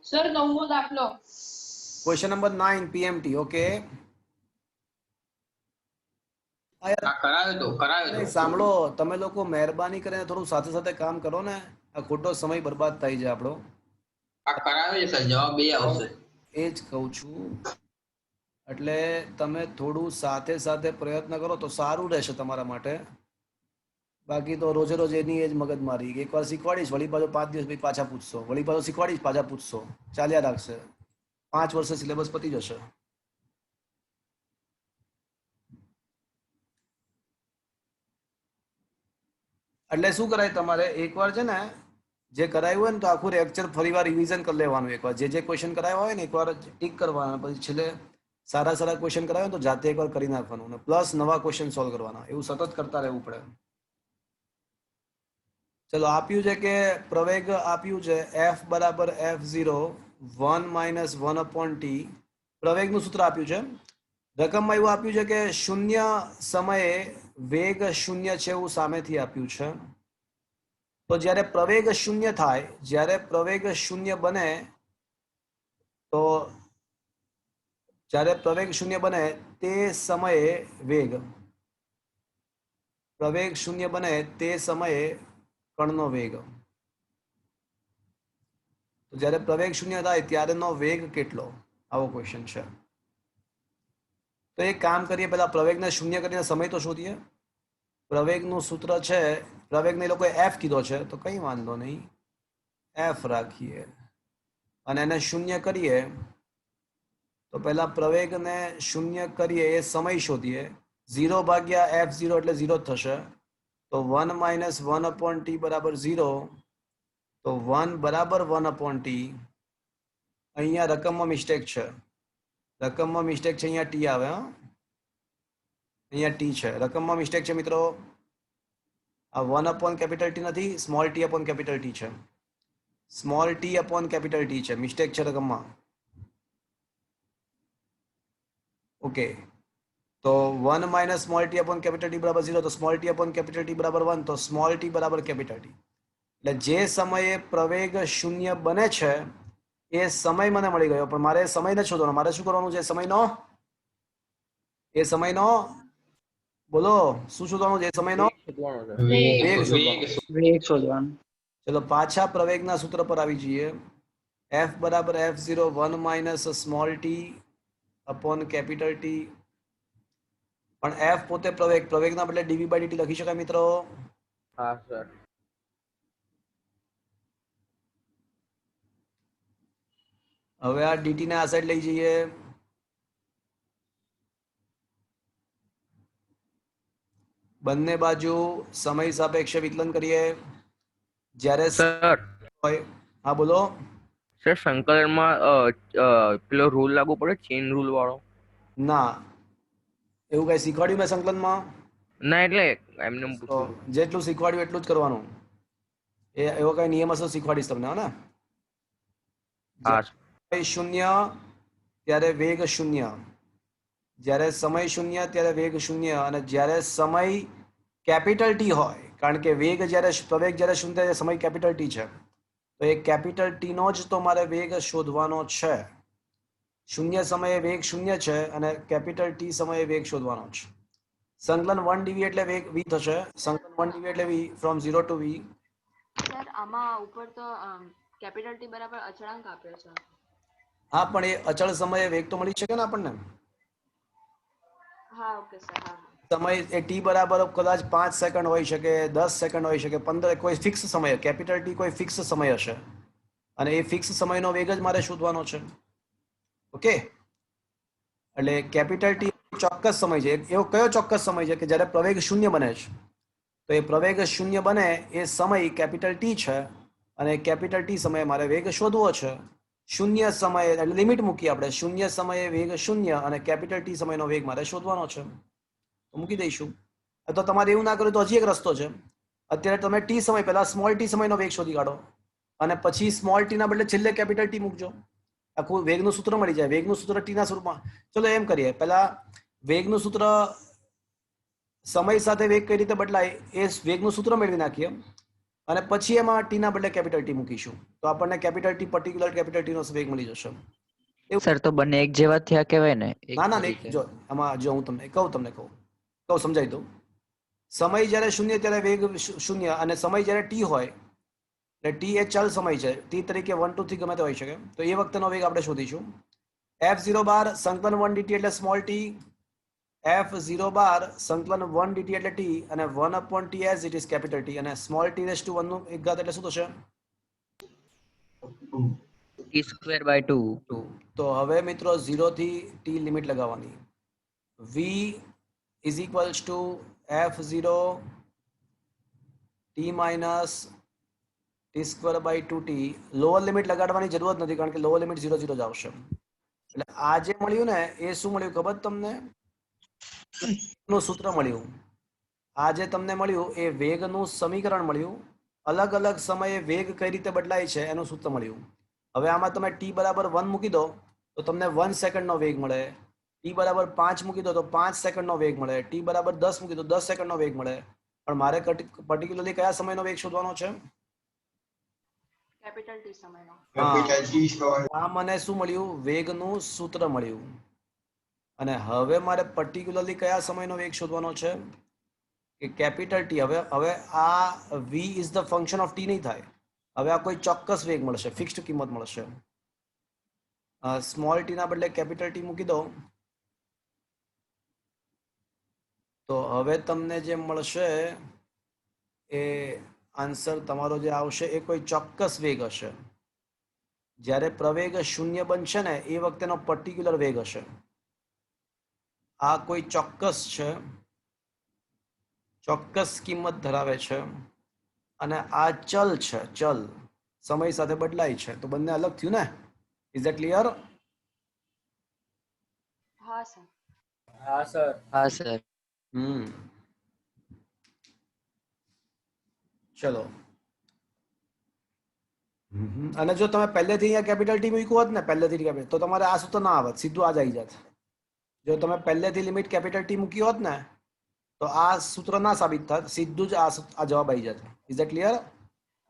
સર 9મો દાખલો. Question number 9 PMT. ઓકે, હા કરાવ્યો તો સાંભળો, તમે લોકો મહેરબાની કરીને થોડું સાથે સાથે કામ કરો ને. આ ખોટો સમય બરબાદ થાય છે આપણો. આ કરાવ્યો છે સર, જવાબ 2 આવશે. એ જ કહું છું, એટલે તમે થોડું સાથે સાથે પ્રયત્ન કરો તો સારું રહેશે તમારા માટે. બાકી તો રોજે રોજ એની એ જ મગજ મારી. એકવાર શીખવાડીશ, વળી પાછો 5 દિવસ પછી પાછા પૂછશો, વળી પાછો શીખવાડીશ, પાછા પૂછશો, ચાલ્યા રાખશે. 5 વર્ષે સિલેબસ પતી જશે. એટલે શું કરાય તમારે, એકવાર છે ને જે કરાયું હોય ને તો આખું લેક્ચર ફરીવાર રિવિઝન કરી લેવાનું. એકવાર જે ક્વેશ્ચન કરાવ્યા હોય ને એકવાર ટીક કરવાના, પછી છેલ્લે સારા સારા ક્વેશ્ચન કરાવે તો જાતે એકવાર કરી નાખવાનું, ને પ્લસ નવા ક્વેશ્ચન સોલ્વ કરવાના. એવું સતત કરતા રહેવું પડે. ચલો આપ્યું છે કે પ્રવેગ આપ્યું છે f બરાબર f0 1 - 1/t. પ્રવેગનું સૂત્ર આપ્યું છે. રકમમાં એવું આપ્યું છે કે શૂન્ય સમયે વેગ 0 છે એવું સામેથી આપ્યું છે. તો જ્યારે પ્રવેગ 0 થાય, જ્યારે પ્રવેગ 0 બને, તો જ્યારે પ્રવેગ 0 બને તે સમયે વેગ, પ્રવેગ 0 બને તે સમયે કણનો વેગ. તો જ્યારે પ્રવેગ 0 થાય ત્યારેનો વેગ કેટલો? આવો ક્વેશ્ચન છે. તો એક કામ કરીએ, પહેલા પ્રવેગને 0 કરીને સમય તો શોધીએ. પ્રવેગનું સૂત્ર છે, પ્રવેગને લોકોએ f કીધો છે તો કંઈ વાંધો નહીં, f રાખીએ અને એને 0 કરીએ. તો પહેલા પ્રવેગને 0 કરીએ એ સમય શોધીએ. 0 ભાગ્યા f0 એટલે 0 જ થશે. તો 1 - 1/t બરાબર 0. તો 1 બરાબર 1/t. અહીંયા રકમમાં મિસ્ટેક છે, રકમમાં મિસ્ટેક છે. અહીંયા ટી આવે, હા, અહીંયા ટી છે, રકમમાં મિસ્ટેક છે મિત્રો. આ 1/T નથી, સ્મોલ t/T છે. સ્મોલ t/T છે, મિસ્ટેક છે રકમમાં. ઓકે, તો 1 - સ્મોલ t/T બરાબર 0. તો સ્મોલ t/T બરાબર 1. તો સ્મોલ t બરાબર કેપિટલ ટી. એટલે જે સમયે પ્રવેગ 0 બને છે એ સમય મને મળી ગયો, પણ મારે સમયને શોધવાનો. મારે શું કરવાનું છે? સમયનો, એ સમયનો, બોલો શું શોધવાનું છે? સમયનો વેગ શોધવાનો. વેગ શોધવાનું. ચલો પાછા પ્રવેગના સૂત્ર પર આવી જઈએ. f બરાબર f0 1 - સ્મોલ t/T. પણ f પોતે પ્રવેગ, પ્રવેગના બદલે dv/dt લખી શકાય મિત્રો? હા સર. હવે આ dt ને આ સાઈડ લઈ જઈએ. બંને બાજુ સમય સાપેક્ષે વિકલન કરીએ. જ્યારે સર હોય, હા બોલો. સર સંકલનમાં પેલો રૂલ લાગુ પડે, ચેન રૂલ વાળો? ના, એવું કઈ શીખવાડ્યું મેં સંકલનમાં? ના એટલે એમને તો પૂછું. જેટલું શીખવાડ્યું એટલું જ કરવાનું. એવો કઈ નિયમ હશે શીખવાડીશ તમને, હા ને? હા સમય 0 ત્યારે વેગ 0, જ્યારે સમય 0 ત્યારે વેગ 0, અને જ્યારે સમય કેપિટલ ટી હોય, કારણ કે વેગ જ્યારે પ્રવેગ જ્યારે 0 ત્યારે સમય કેપિટલ ટી છે, તો એ કેપિટલ ટી નો જ તો મારે વેગ શોધવાનો છે. 0 સમયે વેગ 0 છે અને કેપિટલ ટી સમયે વેગ શોધવાનો છે. સંકલન 1 dv એટલે વેગ v થશે. સંકલન 1 dv એટલે v from 0 to v. Sir આમાં ઉપર તો કેપિટલ ટી બરાબર અચળાંક આપ્યો છે. હા, પણ એ અચળ સમયે વેગ તો મળી શકે ને આપણને. હા ઓકે સર. હા સમય એ ટી બરાબર કદાચ 5 સેકન્ડ હોઈ શકે, 10 સેકન્ડ હોઈ શકે, 15, કોઈ ફિક્સ સમય, કેપિટલ ટી કોઈ ફિક્સ સમય હશે, અને એ ફિક્સ સમયનો વેગ જ મારે શોધવાનો છે. ઓકે, એટલે કેપિટલ ટી ચોક્કસ સમય છે. એવો કયો ચોક્કસ સમય છે કે જ્યારે પ્રવેગ શૂન્ય બને છે? તો એ પ્રવેગ શૂન્ય બને એ સમય કેપિટલ ટી છે અને કેપિટલ ટી સમયે મારે વેગ શોધવો છે. શૂન્ય સમયે એટલે લિમિટ મૂકી આપણે, શૂન્ય સમયે વેગ શૂન્ય અને કેપિટલ ટી સમયનો વેગ મારે શોધવાનો છે. તો મૂકી દઈશું. તો તમારે એવું ના કર્યું તો હજી એક રસ્તો છે. અત્યારે તમે ટી સમય પહેલા સ્મોલ ટી સમયનો વેગ શોધી કાઢો અને પછી સ્મોલ ટી ના બદલે છેલ્લે કેપિટલ ટી મૂકજો. આખું વેગનું સૂત્ર મળી જાય. વેગનું સૂત્ર ટી ના સ્વરૂપમાં. ચલો એમ કરીએ, પહેલા વેગનું સૂત્ર સમય સાથે વેગ કઈ રીતે બદલાય એ વેગનું સૂત્ર મેળવી નાખીએ અને પછી એમાં ટી ના બદલે કેપિટલ ટી મૂકીશું તો આપણને capital T particular capital T નો વેગ મળી જશે. સર તો બંને એક જેવા થયા કહેવાય ને? એક ના ના તરીકે. જો આમાં જો હું તમને કહું સમજાવી દઉં. સમય જ્યારે શૂન્ય ત્યારે વેગ શૂન્ય અને સમય જ્યારે ટી હોય એટલે ટી એ ચલ સમય છે. ટી તરીકે 1 2 3 ગમે તે હોઈ શકે. તો એ વખતેનો વેગ આપણે શોધીશું. f0 બાર સંકલન 1 dt એટલે સ્મોલ ટી, f0 બાર સંકલન 1 dt એટલે ટી અને 1 upon t as it is capital T અને સ્મોલ ટી રેઝ ટુ 1 નું એક ઘાત એટલે શું થશે? t²/2. તો હવે મિત્રો 0 થી t લિમિટ લગાવવાની. v is equals to f0 t minus t²/2t. Lower limit લગાડવાની જરૂરત નથી કારણ કે લોઅર લિમિટ 0 0 જ આવશે. એટલે આ જે મળ્યું ને એ શું મળ્યું ખબર તમને? નું સૂત્ર મળ્યું. આ જે તમને મળ્યું એ વેગનું સમીકરણ મળ્યું. અલગ અલગ સમયે વેગ કઈ રીતે બદલાય છે એનું સૂત્ર મળ્યું. હવે આમાં તમે t બરાબર 1 મૂકી દો તો તમને 1 સેકન્ડનો વેગ મળે. t બરાબર 5 મૂકી દો તો 5 સેકન્ડનો વેગ મળે. t બરાબર 10 મૂકી દો 10 સેકન્ડનો વેગ મળે. પણ મારે પર્ટિક્યુલરલી કયા સમયનો વેગ શોધવાનો છે? કેપિટલ ટી સમયનો. આ મને શું મળ્યું? વેગનું સૂત્ર મળ્યું. અને હવે મારે પર્ટિક્યુલરલી કયા સમયનો વેગ શોધવાનો છે? કે કેપિટલ ટી. હવે આ v is the function of T નહીં થાય. હવે આ કોઈ ચોક્કસ વેગ મળશે, ફિક્સ્ડ કિંમત મળશે. સ્મોલ ટી ના બદલે કેપિટલ ટી મૂકી દો તો હવે તમને જે મળશે એ આન્સર તમારો જે આવશે એ કોઈ ચોક્કસ વેગ હશે. જ્યારે પ્રવેગ શૂન્ય બનશે ને એ વખતેનો પર્ટિક્યુલર વેગ હશે. આ કોઈ ચોક્કસ છે, ચોક્કસ કિંમત ધરાવે છે અને આ ચલ છે. ચલ સમય સાથે બદલાય છે તો બંને અલગ થયું ને. Is that clear? હા સર. હા સર. ચલો. અને જો તમે પહેલેથી અહીંયા કેપિટલ ટી મૂક્યું હોત ને પહેલેથી કેપિટલ તો તમારે આ સૂત્ર ના આવત, સીધું આ જ આવી જાત. જો તમે પહેલેથી લિમિટ કેપિટલ ટી મૂકી હોત ને તો આ સૂત્ર ના સાબિત થાત, સીધું જ આ જવાબ આવી જાત. Is that clear?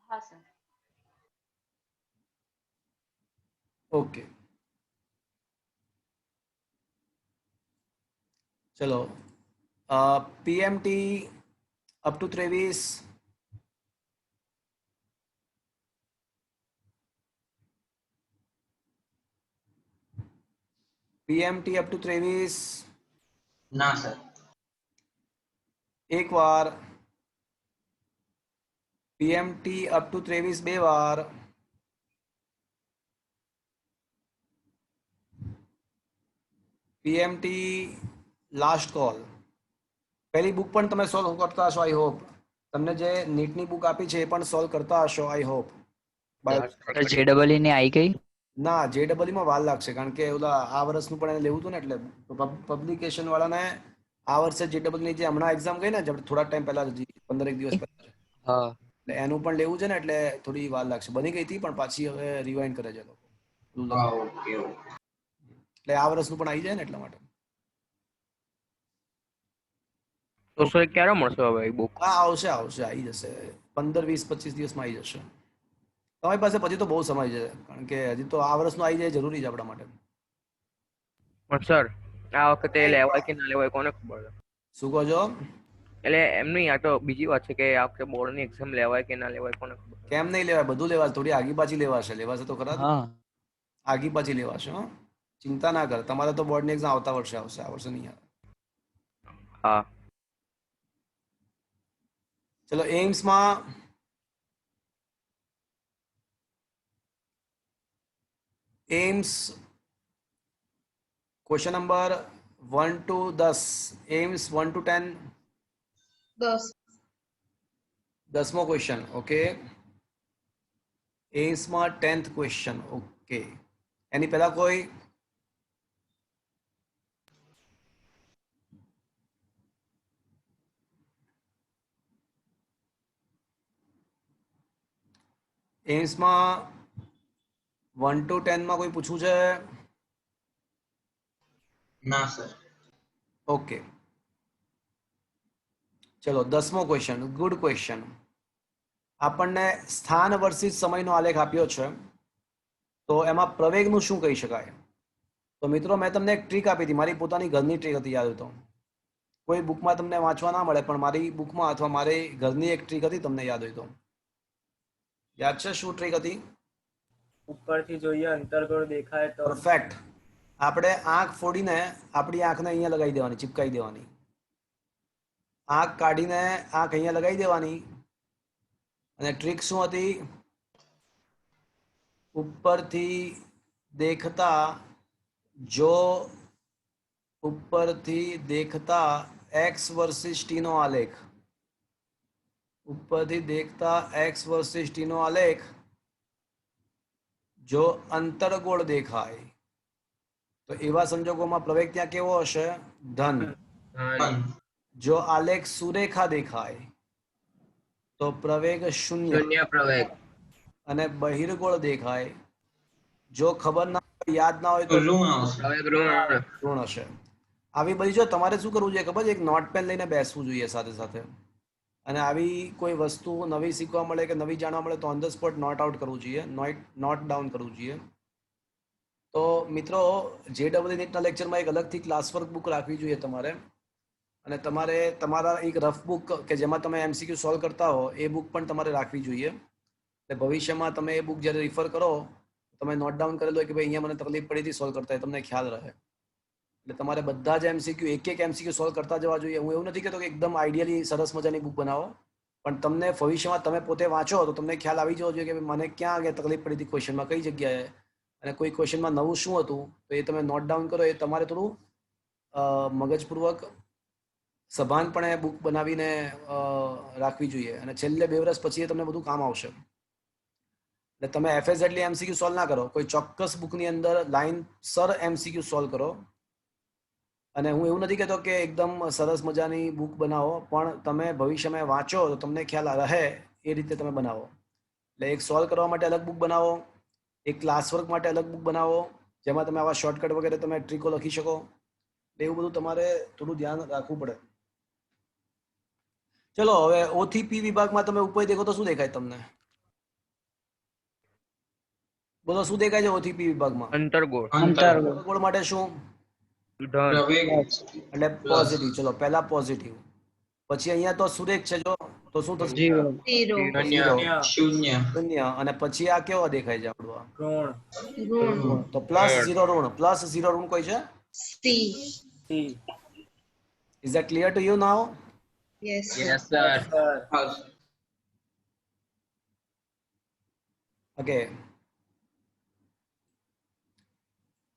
હા સર. ઓકે ચલો. PMT up to 23 PMT up to 23 ના સર. એક વાર, પીએમટી અપ ટુ 23 બે વાર, પીએમટી લાસ્ટ કોલ. પહેલી બુક પણ તમે સોલ્વ કરતા હશો આઈ હોપ. તમને જે નીટની બુક આપી છે એ પણ સોલ્વ કરતા હશો આઈ હોપ. સર JEE ની આવી ગઈ? ના, JEE માં વાર લાગશે કારણ કે ઓલા આ વર્ષનું પણ એને લેવું હતું ને એટલે પબ્લિકેશન વાળાને આ વર્ષે JEE ની જે હમણાં એક્ઝામ ગઈ ને થોડા ટાઈમ પહેલા, 15 દિવસ પહેલા, હા. એટલે એનું પણ લેવું છે ને એટલે થોડી વાર લાગશે. બની ગઈ હતી પણ પાછી હવે રિવાઇન્ડ કરે છે લોકો. ઓકે. એટલે આ વર્ષનું પણ આવી જાય ને એટલા માટે. તો સર ક્યારે મળશે હવે એ બુક? હા આવશે આવી જશે 15 20 25 દિવસમાં આવી જશે. તમારી પાસે પછી તો બહુ સમય છે કારણ કે હજી તો આ વર્ષનું આવી જાય જરૂરી છે આપણા માટે. પણ સર આ વખતે લેવાય કે ના લેવાય કોને ખબર છે? શું કહો છો? એટલે એમ નહીં, આ તો બીજી વાત છે કે આ વખતે બોર્ડની એક્ઝામ લેવાય કે ના લેવાય કોને ખબર? કેમ નહીં લેવાય? બધું લેવાય. થોડી આગી પાછી લેવાશે તો ખરા. હા. આગી પાછી લેવાશે. હા, ચિંતા ના કર. તમારે તો બોર્ડની એક્ઝામ આવતા વર્ષે આવશે, આ વર્ષે નહીં આવે. હા. ચલો એમ્સમાં question number 1 to 10, AIIMS 1 to 10, 10. 10મો ક્વેશ્ચન. ઓકે, એમ્સમાં 10th ક્વેશ્ચન. ઓકે, એની પહેલા કોઈ એમ્સમાં 1 to 10માં કોઈ પૂછવું છે? ના સર. ઓકે, ચલો 10મો ક્વેશ્ચન. Good question. આપણને સ્થાન વર્સિસ સમયનો આલેખ આપ્યો છે, તો એમાં પ્રવેગનું શું કહી શકાય? તો મિત્રો, મેં તમને એક ટ્રીક આપી હતી, મારી પોતાની ઘરની ટ્રીક હતી, યાદ હોય તો. કોઈ બુકમાં તમને વાંચવા ના મળે, પણ મારી બુકમાં અથવા મારી ઘરની એક ટ્રીક હતી, તમને યાદ હોય તો. યાદ છે શું ટ્રીક હતી? ઉપરથી જોઈએ અંતર્ગોળ દેખાય તો પરફેક્ટ. આપણે આંખ ફોડીને આપણી આંખને અહીંયા લગાવી દેવાની, ચિપકાવી દેવાની. આંખ કાઢીને આંખ અહીંયા લગાવી દેવાની. અને ટ્રીક શું હતી? ઉપરથી દેખતા, જો ઉપરથી દેખતા એક્સ વર્સિસ ટી નો આલેખ, ઉપરથી દેખતા એક્સ વર્સિસ ટી નો આલેખ જો અંતર્ગોળ દેખાય, તો એવા સંજોગોમાં પ્રવેગ ત્યાં કેવો હશે? ધન. જો આલેખ સુરેખા દેખાય તો પ્રવેગ શૂન્ય. શૂન્ય પ્રવેગ. અને બહિર્ગોળ દેખાય, જો ખબર ના હોય, યાદ ના હોય તો ઋણ આવશે. પ્રવેગ ઋણ. ઋણ હશે. આવી બધી, જો તમારે શું કરવું જોઈએ ખબર છે? એક નોટ પેન લઈને બેસવું જોઈએ સાથે સાથે. અને આવી કોઈ વસ્તુ નવી શીખવા મળે કે નવી જાણવા મળે તો on the spot note out કરવું જોઈએ, નોટ ડાઉન કરવું જોઈએ. તો મિત્રો, JEE નીટના લેક્ચરમાં એક અલગથી ક્લાસ વર્ક બુક રાખવી જોઈએ તમારે. અને તમારે તમારા એક રફ બુક કે જેમાં તમે MCQ સોલ્વ કરતા હો, એ બુક પણ તમારે રાખવી જોઈએ. એટલે ભવિષ્યમાં તમે એ બુક જ્યારે રિફર કરો, તમે નોટ ડાઉન કરેલું હોય કે ભાઈ અહીંયા મને તકલીફ પડી હતી સોલ્વ કરતા, તમને ખ્યાલ રહે. એટલે તમારે બધા જ MCQ એક MCQ સોલ્વ કરતા જવા જોઈએ. હું એવું નથી કહેતો કે એકદમ આઈડિયલી સરસ મજાની બુક બનાવો, પણ તમને ભવિષ્યમાં તમે પોતે વાંચો તો તમને ખ્યાલ આવી જવો જોઈએ કે મને ક્યાં આગળ તકલીફ પડી હતી ક્વેશ્ચનમાં, કઈ જગ્યાએ, અને કોઈ ક્વેશ્ચનમાં નવું શું હતું, તો એ તમે નોટ ડાઉન કરો. એ તમારે થોડું મગજપૂર્વક સભાનપણે બુક બનાવીને રાખવી જોઈએ. અને છેલ્લે 2 વર્ષ પછી એ તમને બધું કામ આવશે. એટલે તમે FSZલી MCQ સોલ્વ ના કરો, કોઈ ચોક્કસ બુકની અંદર લાઈન સર MCQ સોલ્વ કરો. અને હું એવું નથી કહેતો કે એકદમ સરસ મજાની બુક બનાવો, પણ તમે ભવિષ્યમાં વાંચો તો તમને ખ્યાલ રહે એ રીતે તમે બનાવો. એટલે એક સોલ્વ કરવા માટે અલગ બુક બનાવો, એક ક્લાસ વર્ક માટે અલગ બુક બનાવો, જેમાં તમે આવા શોર્ટકટ વગેરે તમે ટ્રીકો લખી શકો. એવું બધું તમારે થોડું ધ્યાન રાખવું પડે. ચલો, હવે O થી P વિભાગમાં તમે ઉપર દેખો તો શું દેખાય તમને? બોલો, શું દેખાય છે O થી P વિભાગમાં? અંતર્ગોળ. અંતર્ગોળ માટે શું? ધન. પ્રવેગ એટલે પોઝિટિવ. ચલો, પહેલા પોઝિટિવ. પછી અહીંયા તો સુરેખ છે, જો તો શું થશે? 0. Zero. શૂન્ય. શૂન્ય. અને પછી આ કેવો દેખાય છે આપણું? આ ઋણ ઋણ. તો +0 ઋણ. +0 ઋણ કોઈ છે? C. C Is that clear to you now? Yes, sir. Yes sir. Sir Okay.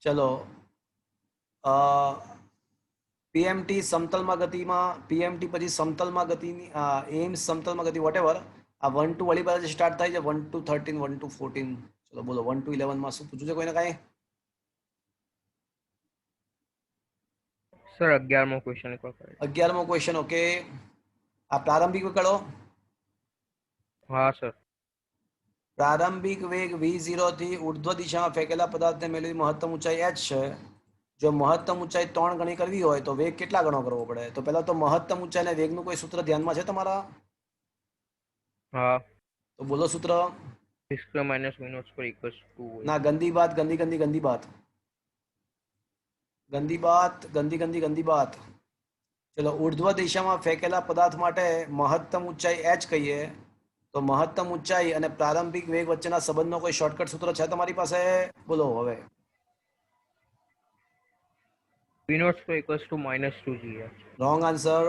ચલો, PMT સમતલમાં ગતિમાં, PMT પછી સમતલમાં ગતિની, એમ્સ સમતલમાં ગતિ, વોટેવર. આ 1 to વળી પાસે સ્ટાર્ટ થાય છે, 1 to 13, 1 to 14. ચલો બોલો, 1 to 11 માં શું પૂછ્યું છે કોઈને કાંઈ? સર 11મો ક્વેશ્ચન એકવાર કરે. 11મો ક્વેશ્ચન. ઓકે, આ પ્રારંભિક વેગ. હા સર. પ્રારંભિક વેગ V0 થી ઉર્ધ્વ દિશામાં ફેંકેલા પદાર્થને મેળવી મહત્તમ ઊંચાઈ h છે. જો મહત્તમ ઊંચાઈ 3 ગણી કરવી હોય તો વેગ કેટલા ગણો કરવો પડે? તો પહેલા તો મહત્તમ ઊંચાઈ અને વેગનું કોઈ સૂત્ર ધ્યાનમાં છે તમારા? હા. તો બોલો સૂત્ર. x² - v0² = 2. ના, ગંદી બાત, ગંદી બાત, ગંદી બાત. ચલો, ઉર્ધ્વ દિશામાં ફેંકેલા પદાર્થ માટે મહત્તમ ઊંચાઈ h કહીએ, તો મહત્તમ ઊંચાઈ અને પ્રારંભિક વેગ વચ્ચેના સંબંધનો કોઈ શોર્ટકટ સૂત્ર છે તમારી પાસે? બોલો હવે. v0² = -2g. Wrong answer.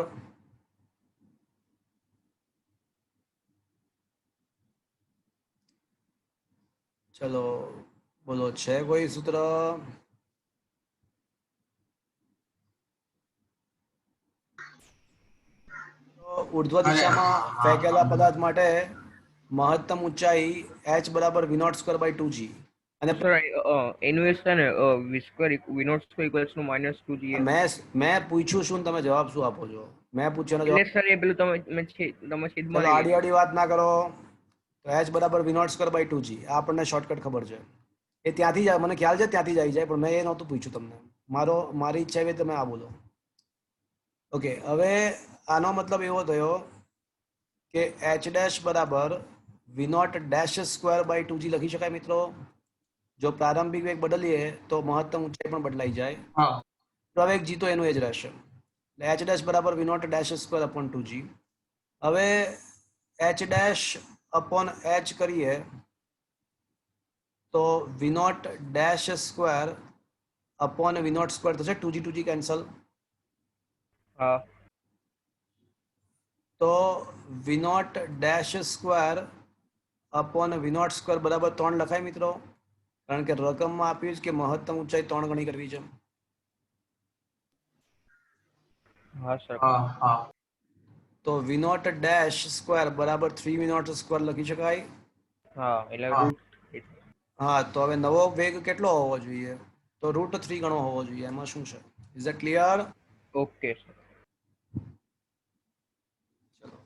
ચલો બોલો, છે કોઈ સૂત્ર? ઉર્ધ્વ દિશામાં ફેંકેલા પદાર્થ માટે મહત્તમ ઊંચાઈ h બરાબર v0 સ્ક્વેર બાય 2g અને સર એનું છે ને v square v0 square equals to -2g. મેં પૂછ્યું શું ને તમે જવાબ શું આપો છો? મેં પૂછ્યો એટલે સર એ પેલું તમે છેદમાં ચલો આડી વાત ના કરો. તો h બરાબર v0 સ્ક્વેર બાય 2g આ આપણને શોર્ટકટ ખબર છે. એ ત્યાંથી જાય, મને ખ્યાલ છે ત્યાંથી જ આવી જાય, પણ મેં એ નહોતું પૂછ્યું તમને. મારી ઈચ્છા એવી તમે આ બોલો. ઓકે, હવે આનો મતલબ એવો થયો કે h ડેશ બરાબર v0 dash square by 2g લખી શકાય મિત્રો. જો પ્રારંભિક વેગ બદલીએ તો મહત્તમ ઊંચાઈ પણ બદલાઈ જાય. હા પ્રવેગ જીતો એનું એ જ રહેશે. h ડેશ બરાબર v0 dash square upon 2g. હવે h ડેશ અપોન h કરીએ તો v0 dash square upon v0 square થશે. 2g cancel. હા તો v0 dash square upon v0 square બરાબર 3 લખાય મિત્રો, કારણ કે રકમમાં આપ્યું છે કે મહત્તમ ઊંચાઈ 3 ગણી કરવી છે. હા સર. હા હા તો v0 ડેશ સ્ક્વેર બરાબર 3 v0 સ્ક્વેર લખી શકાય. હા એટલે હા. રૂટ. હા, તો હવે નવો વેગ કેટલો હોવો જોઈએ? તો √3 ગણો હોવો જોઈએ. એમાં શું છે? Is it clear? Okay sir. ચલો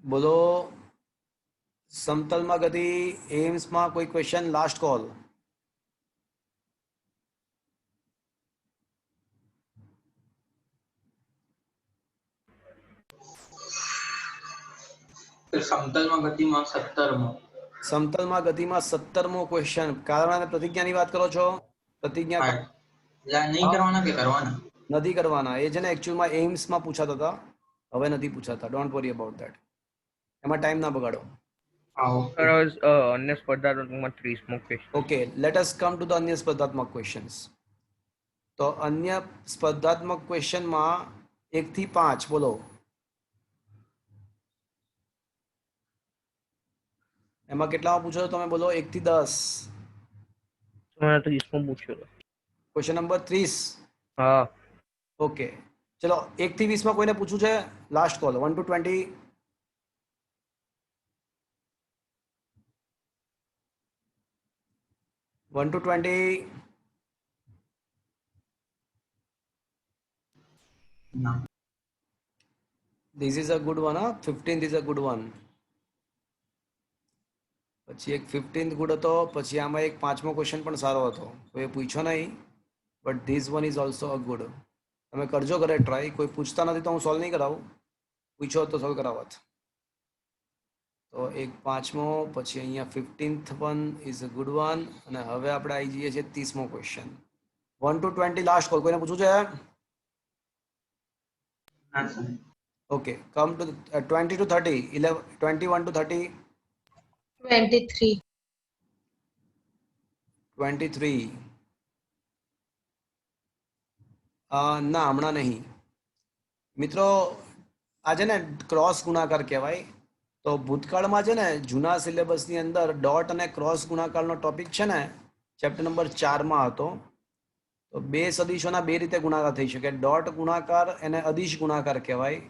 બોલો. સમતલમાં ગતિ એમ્સમાં કોઈ ક્વેશ્ચન? Last call. સમતલમાં ગતિમાં 17મો. સમતલમાં ગતિમાં 17મો ક્વેશ્ચન. કારણ અને પ્રતિજ્ઞાની વાત કરો છો? પ્રતિજ્ઞા હા એટલે આ નહીં કરવાના કે કરવાના? નથી કરવાના. એ છે ને એકચ્યુઅલમાં એમ્સમાં પૂછાતા હતા, હવે નથી પૂછાતા. Don't worry about that. એમાં ટાઈમ ના બગાડો. હા ઓકે સર અન્ય સ્પર્ધાત્મકમાં 30મો question. Okay, let us come to the અન્ય સ્પર્ધાત્મક ક્વેશ્ચન્સ. તો અન્ય સ્પર્ધાત્મક ક્વેશ્ચનમાં 1 થી 5 બોલો. એમાં કેટલામાં પૂછો છો તમે? બોલો 1 થી 10. મને 30મો પૂછ્યો હતો. Question number 30. હા ઓકે, ચલો 1 થી 20 માં કોઈને પૂછવું છે? Last call. 1 to 20. 1 to 20. ના This is a good one. 15th is a good one. પછી એક 15th ગુડ હતો. પછી આમાં એક 5મો ક્વેશ્ચન પણ સારો હતો. કોઈ પૂછ્યો નહીં, but this one is also a good. તમે કરજો ઘરે ટ્રાય. કોઈ પૂછતા નથી તો હું સોલ્વ નહીં કરાવું, પૂછો તો સોલ્વ કરાવત. તો એક 5મો, પછી અહીંયા 15th one is a good one. અને હવે આપણે આવી જઈએ છીએ 30મો ક્વેશ્ચન. 1 to 20 last call. કોઈને પૂછવું છે? ના sir okay, come to 20 to 30. 21 to 30. 23. 23. ના, હમણાં નહીં મિત્રો. આ છે ને ક્રોસ ગુણાકાર કહેવાય. તો ભૂતકાળમાં છે ને જૂના સિલેબસની અંદર ડોટ અને ક્રોસ ગુણાકારનો ટોપિક છે ને ચેપ્ટર નંબર 4માં હતો. તો બે સદિશોના બે રીતે ગુણાકાર થઈ શકે. ડોટ ગુણાકાર એને અદિશ ગુણાકાર કહેવાય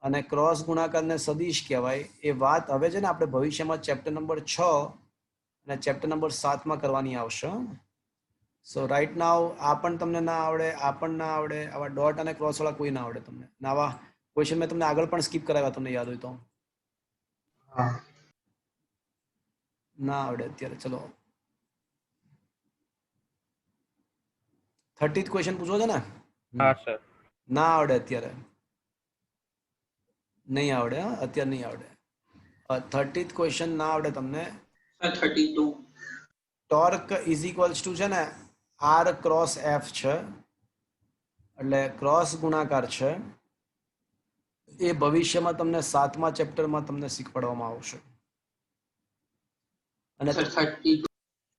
અને ક્રોસ ગુણાકારને સદિશ કહેવાય. એ વાત હવે છે ને આપણે ભવિષ્યમાં ચેપ્ટર નંબર 6 અને ચેપ્ટર નંબર 7માં કરવાની આવશે. સો રાઈટ નાવ આ પણ તમને ના આવડે, આ પણ ના આવડે. આવા ડોટ અને ક્રોસ વાળા કોઈ ના આવડે તમને. આવા ક્વેશ્ચન મેં તમને આગળ પણ સ્કીપ કરાવ્યા, તમને યાદ હોય તો. હા ના આવડે અત્યારે. ચલો 30th ક્વેશ્ચન પૂછો છો ને? હા સર. ના આવડે અત્યારે, નહીં આવડે. હા, અત્યારે નહીં આવડે. 30th ક્વેશ્ચન ના આવડે તમને. Sir 32. Torque is equals to છે ને આર ક્રોસ એફ છે, એટલે ક્રોસ ગુણાકાર છે. એ ભવિષ્યમાં તમને 7મા ચેપ્ટરમાં તમને શીખવાડવામાં આવશે. અને સર 32.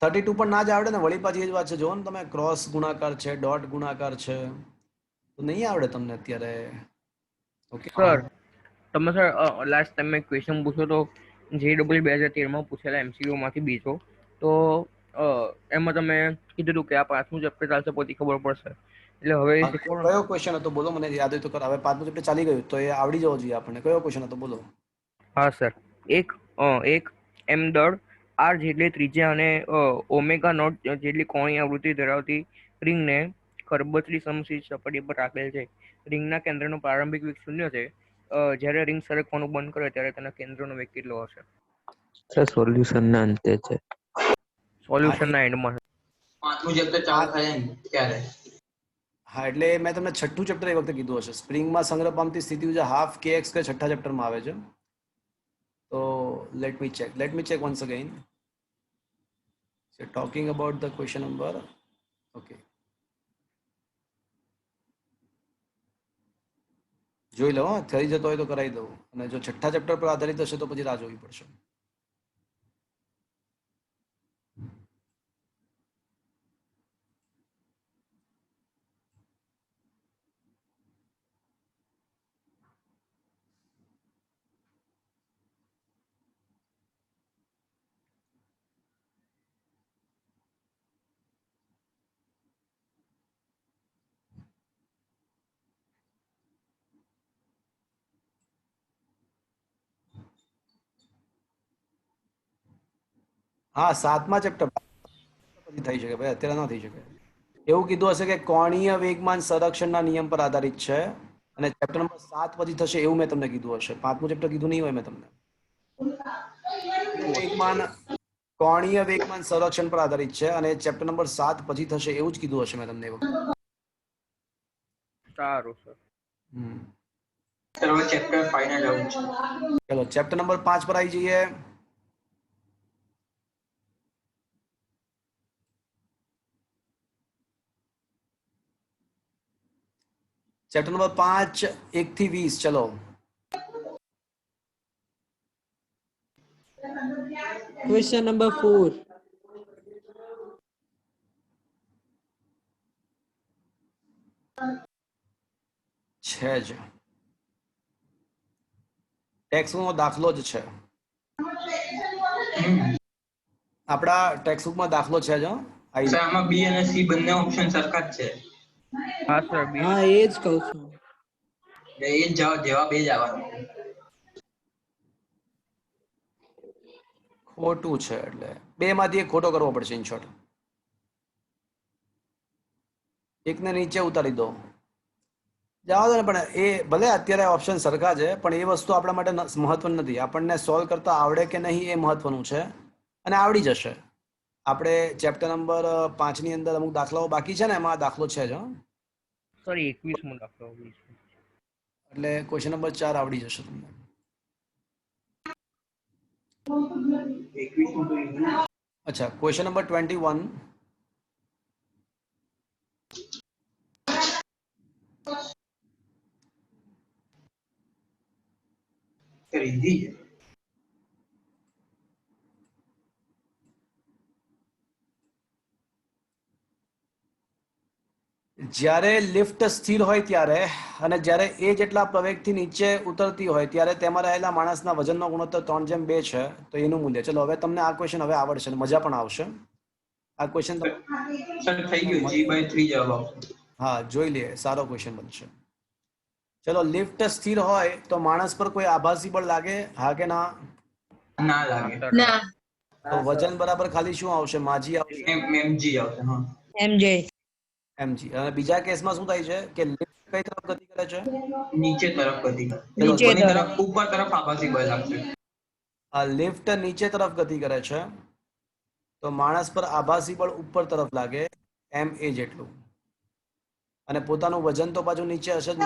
32 પણ ના જ આવડે ને. વળી પાછી એ જ વાત છે. જો ને તમે ક્રોસ ગુણાકાર છે, ડોટ ગુણાકાર છે, તો નહીં આવડે તમને અત્યારે. ઓકે સર તમે સર લાસ્ટ ટાઈમ મેં ક્વેશ્ચન પૂછ્યો તો JEE 2013 પૂછેલા MCQ માંથી બીજો. તો એમાં તમે કીધું હતું કે આ 5મું ચેપ્ટર ચાલશે પછી ખબર પડશે. એટલે હવે એ શીખવાનું. કયો ક્વેશ્ચન હતો બોલો, મને યાદ હોય તો કર. હવે 5મું ચેપ્ટર ચાલી ગયું તો એ આવડી જવો જોઈએ આપણને. કયો ક્વેશ્ચન હતો બોલો. હા સર, એક એમ દળ આર જેટલી ત્રિજ્યા અને ઓમેગા નોટ જેટલી કોણીય આવૃત્તિ ધરાવતી રિંગને ખરબચડી સમશીતોષ્ણ સપાટી પર રાખેલ છે. રિંગના કેન્દ્રનો પ્રારંભિક વેગ 0 છે. જ્યારે રિંગ સરકવાનું બંધ કરે ત્યારે તેના કેન્દ્રનો વેગ કેટલો હશે? સર સોલ્યુશન ના અંતે છે. સોલ્યુશનના એન્ડમાં. 5મું ચેપ્ટર ચાલુ થાય ને ત્યારે. હા, એટલે મેં તમને 6થું ચેપ્ટર એ વખતે કીધું હશે. સ્પ્રિંગમાં સંગ્રહ પામતી સ્થિતિ ઉર્જા હાફ kx કે 6થા ચેપ્ટરમાં આવે છે. તો let me check once again. So talking about the question number. Okay. જોઈ લો, થઈ જતો હોય તો કરાવી દઉં, અને જો 6થા ચેપ્ટર પર આધારિત હશે તો પછી રાહ જોવી પડશે. હા, 7મા ચેપ્ટર પછી થઈ શકે ભાઈ, અત્યારે ન થઈ શકે. એવું કીધું હશે કે કોણીય વેગમાન સંરક્ષણના નિયમ પર આધારિત છે, અને ચેપ્ટર નંબર 7 પછી થશે એવું મેં તમને કીધું હશે. 5મું ચેપ્ટર કીધું નહીં હોય મેં તમને. વેગમાન કોણીય વેગમાન સંરક્ષણ પર આધારિત છે, અને ચેપ્ટર નંબર 7 પછી થશે એવું જ કીધું હશે મેં તમને એ વખતે. સારું સર. સર હવે ચેપ્ટર ફાઇનલ આવું છે. ચલો ચેપ્ટર નંબર 5 પર આવી જઈએ. ચેપ્ટર નંબર 5 1 થી 20. ચલો Question number 4. છે જ ટેક્સ્ટબુકનો દાખલો જ છે. આપણા ટેક્સ્ટબુકમાં દાખલો છે જ. સર આમાં બી અને સી બંને ઓપ્શન સરખા જ છે. હા સર, હા એ જ કહું છું. એટલે એ જ જવાબ એ જ આવવાનો. ખોટું છે, એટલે બે માંથી એક ખોટો કરવો પડશે. ઇન શોર્ટ, એકને નીચે ઉતારી દો. જવા દો ને, પણ એ ભલે અત્યારે ઓપ્શન સરખા છે, પણ એ વસ્તુ આપણા માટે મહત્વની નથી. આપણને સોલ્વ કરતા આવડે કે નહીં એ મહત્વનું છે, અને આવડી જશે. આપણે ચેપ્ટર નંબર 5 ની અંદર અમુક દાખલાઓ બાકી છે ને, એમાં દાખલો છે જ. સર 21મો દાખલો. એટલે ક્વેશ્ચન નંબર 4 આવડી જશે તમને. 21 અચ્છા, ક્વેશ્ચન નંબર 21. રીધી. જ્યારે લિફ્ટ સ્થિર હોય ત્યારે અને જ્યારે એ જેટલા પ્રવેગથી નીચે ઉતરતી હોય ત્યારે તેમાં રહેલા માણસના વજનનો ગુણોત્તર 3:2 છે, તો એનું મૂલ્ય. ચલો હવે તમને આ ક્વેશ્ચન હવે આવડશે, મજા પણ આવશે. આ ક્વેશ્ચન સર થઈ ગયું, G/3 જવાબ આવશે. હા, જોઈ લઈએ, સારો ક્વેશ્ચન બનશે. ચલો, લિફ્ટ સ્થિર હોય તો માણસ પર કોઈ આભાસી બળ લાગે? હા કે ના? ના લાગે. ના. તો વજન બરાબર ખાલી શું આવશે? માજી આવશે, mg આવશે. હા, MJ. mg. અને બીજા કેસમાં શું થાય છે કે લિફ્ટ કઈ તરફ ગતિ કરે છે? નીચે તરફ ગતિ કરે. નીચે ઉપરની તરફ. તરફ, ઉપર તરફ આભાસી બળ લાગશે. આ લિફ્ટ નીચે તરફ ગતિ કરે છે, તો માણસ પર આભાસી બળ ઉપર તરફ લાગે, ma જેટલું. અને પોતાનું વજન તો પાછું નીચે હશે જ.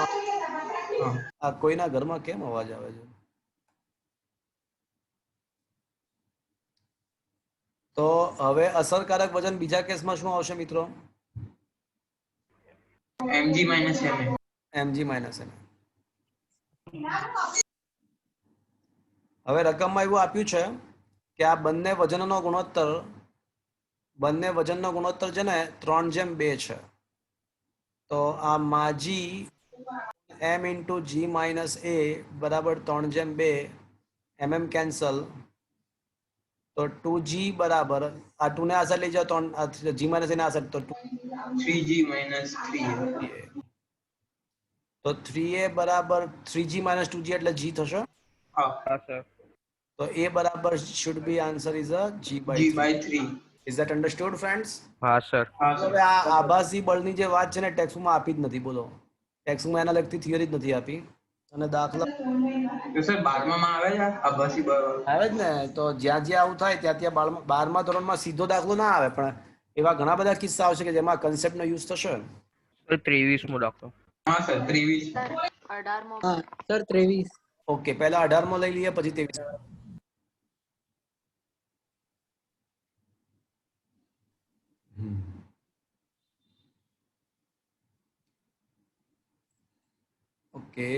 હા, આ કોઈના ઘરમાં કેમ અવાજ આવે છે? તો હવે અસરકારક વજન બીજા કેસમાં શું આવશે મિત્રો? mg - ma. mg - ma. હવે રકમમાં એવું આપ્યું છે કે આ બંને વજનનો ગુણોત્તર છે ને 3:2 છે. તો આ માજી m × g - a બરાબર 3:2 mm કેન્સલ, तो 2g बराबर आ 2 ने आ साइड ले जाओ तो g माइनस ने आ साइड तो 3g minus 3a 2a तो 3a बराबर 3g माइनस 2g એટલે g થશે હા હા સર. तो a बराबर should be answer is a g by g 3. by 3 Is that understood friends? હા સર. હા તો સર હવે આ આભાસી બળની જે વાત છે ને ટેક્સ્ટમાં આપી જ નથી બોલો ટેક્સ્ટમાં એના લગતી થિયરી જ નથી આપી અને દાખલા તો સર 12માં આવે છે આભાસી બળ આવે જ ને તો જ્યાં જ્યાં આવું થાય ત્યાં ત્યાં 12મા ધોરણમાં સીધો દાખલો ના આવે પણ એવા ઘણા બધા કિસ્સા આવશે કે જેમાં કન્સેપ્ટનો યુઝ થશે. સર 23મો દાખલો. હા સર 23 સર 18મો હા સર 23. ઓકે પહેલા 18મો લઈ લઈએ પછી 23. Okay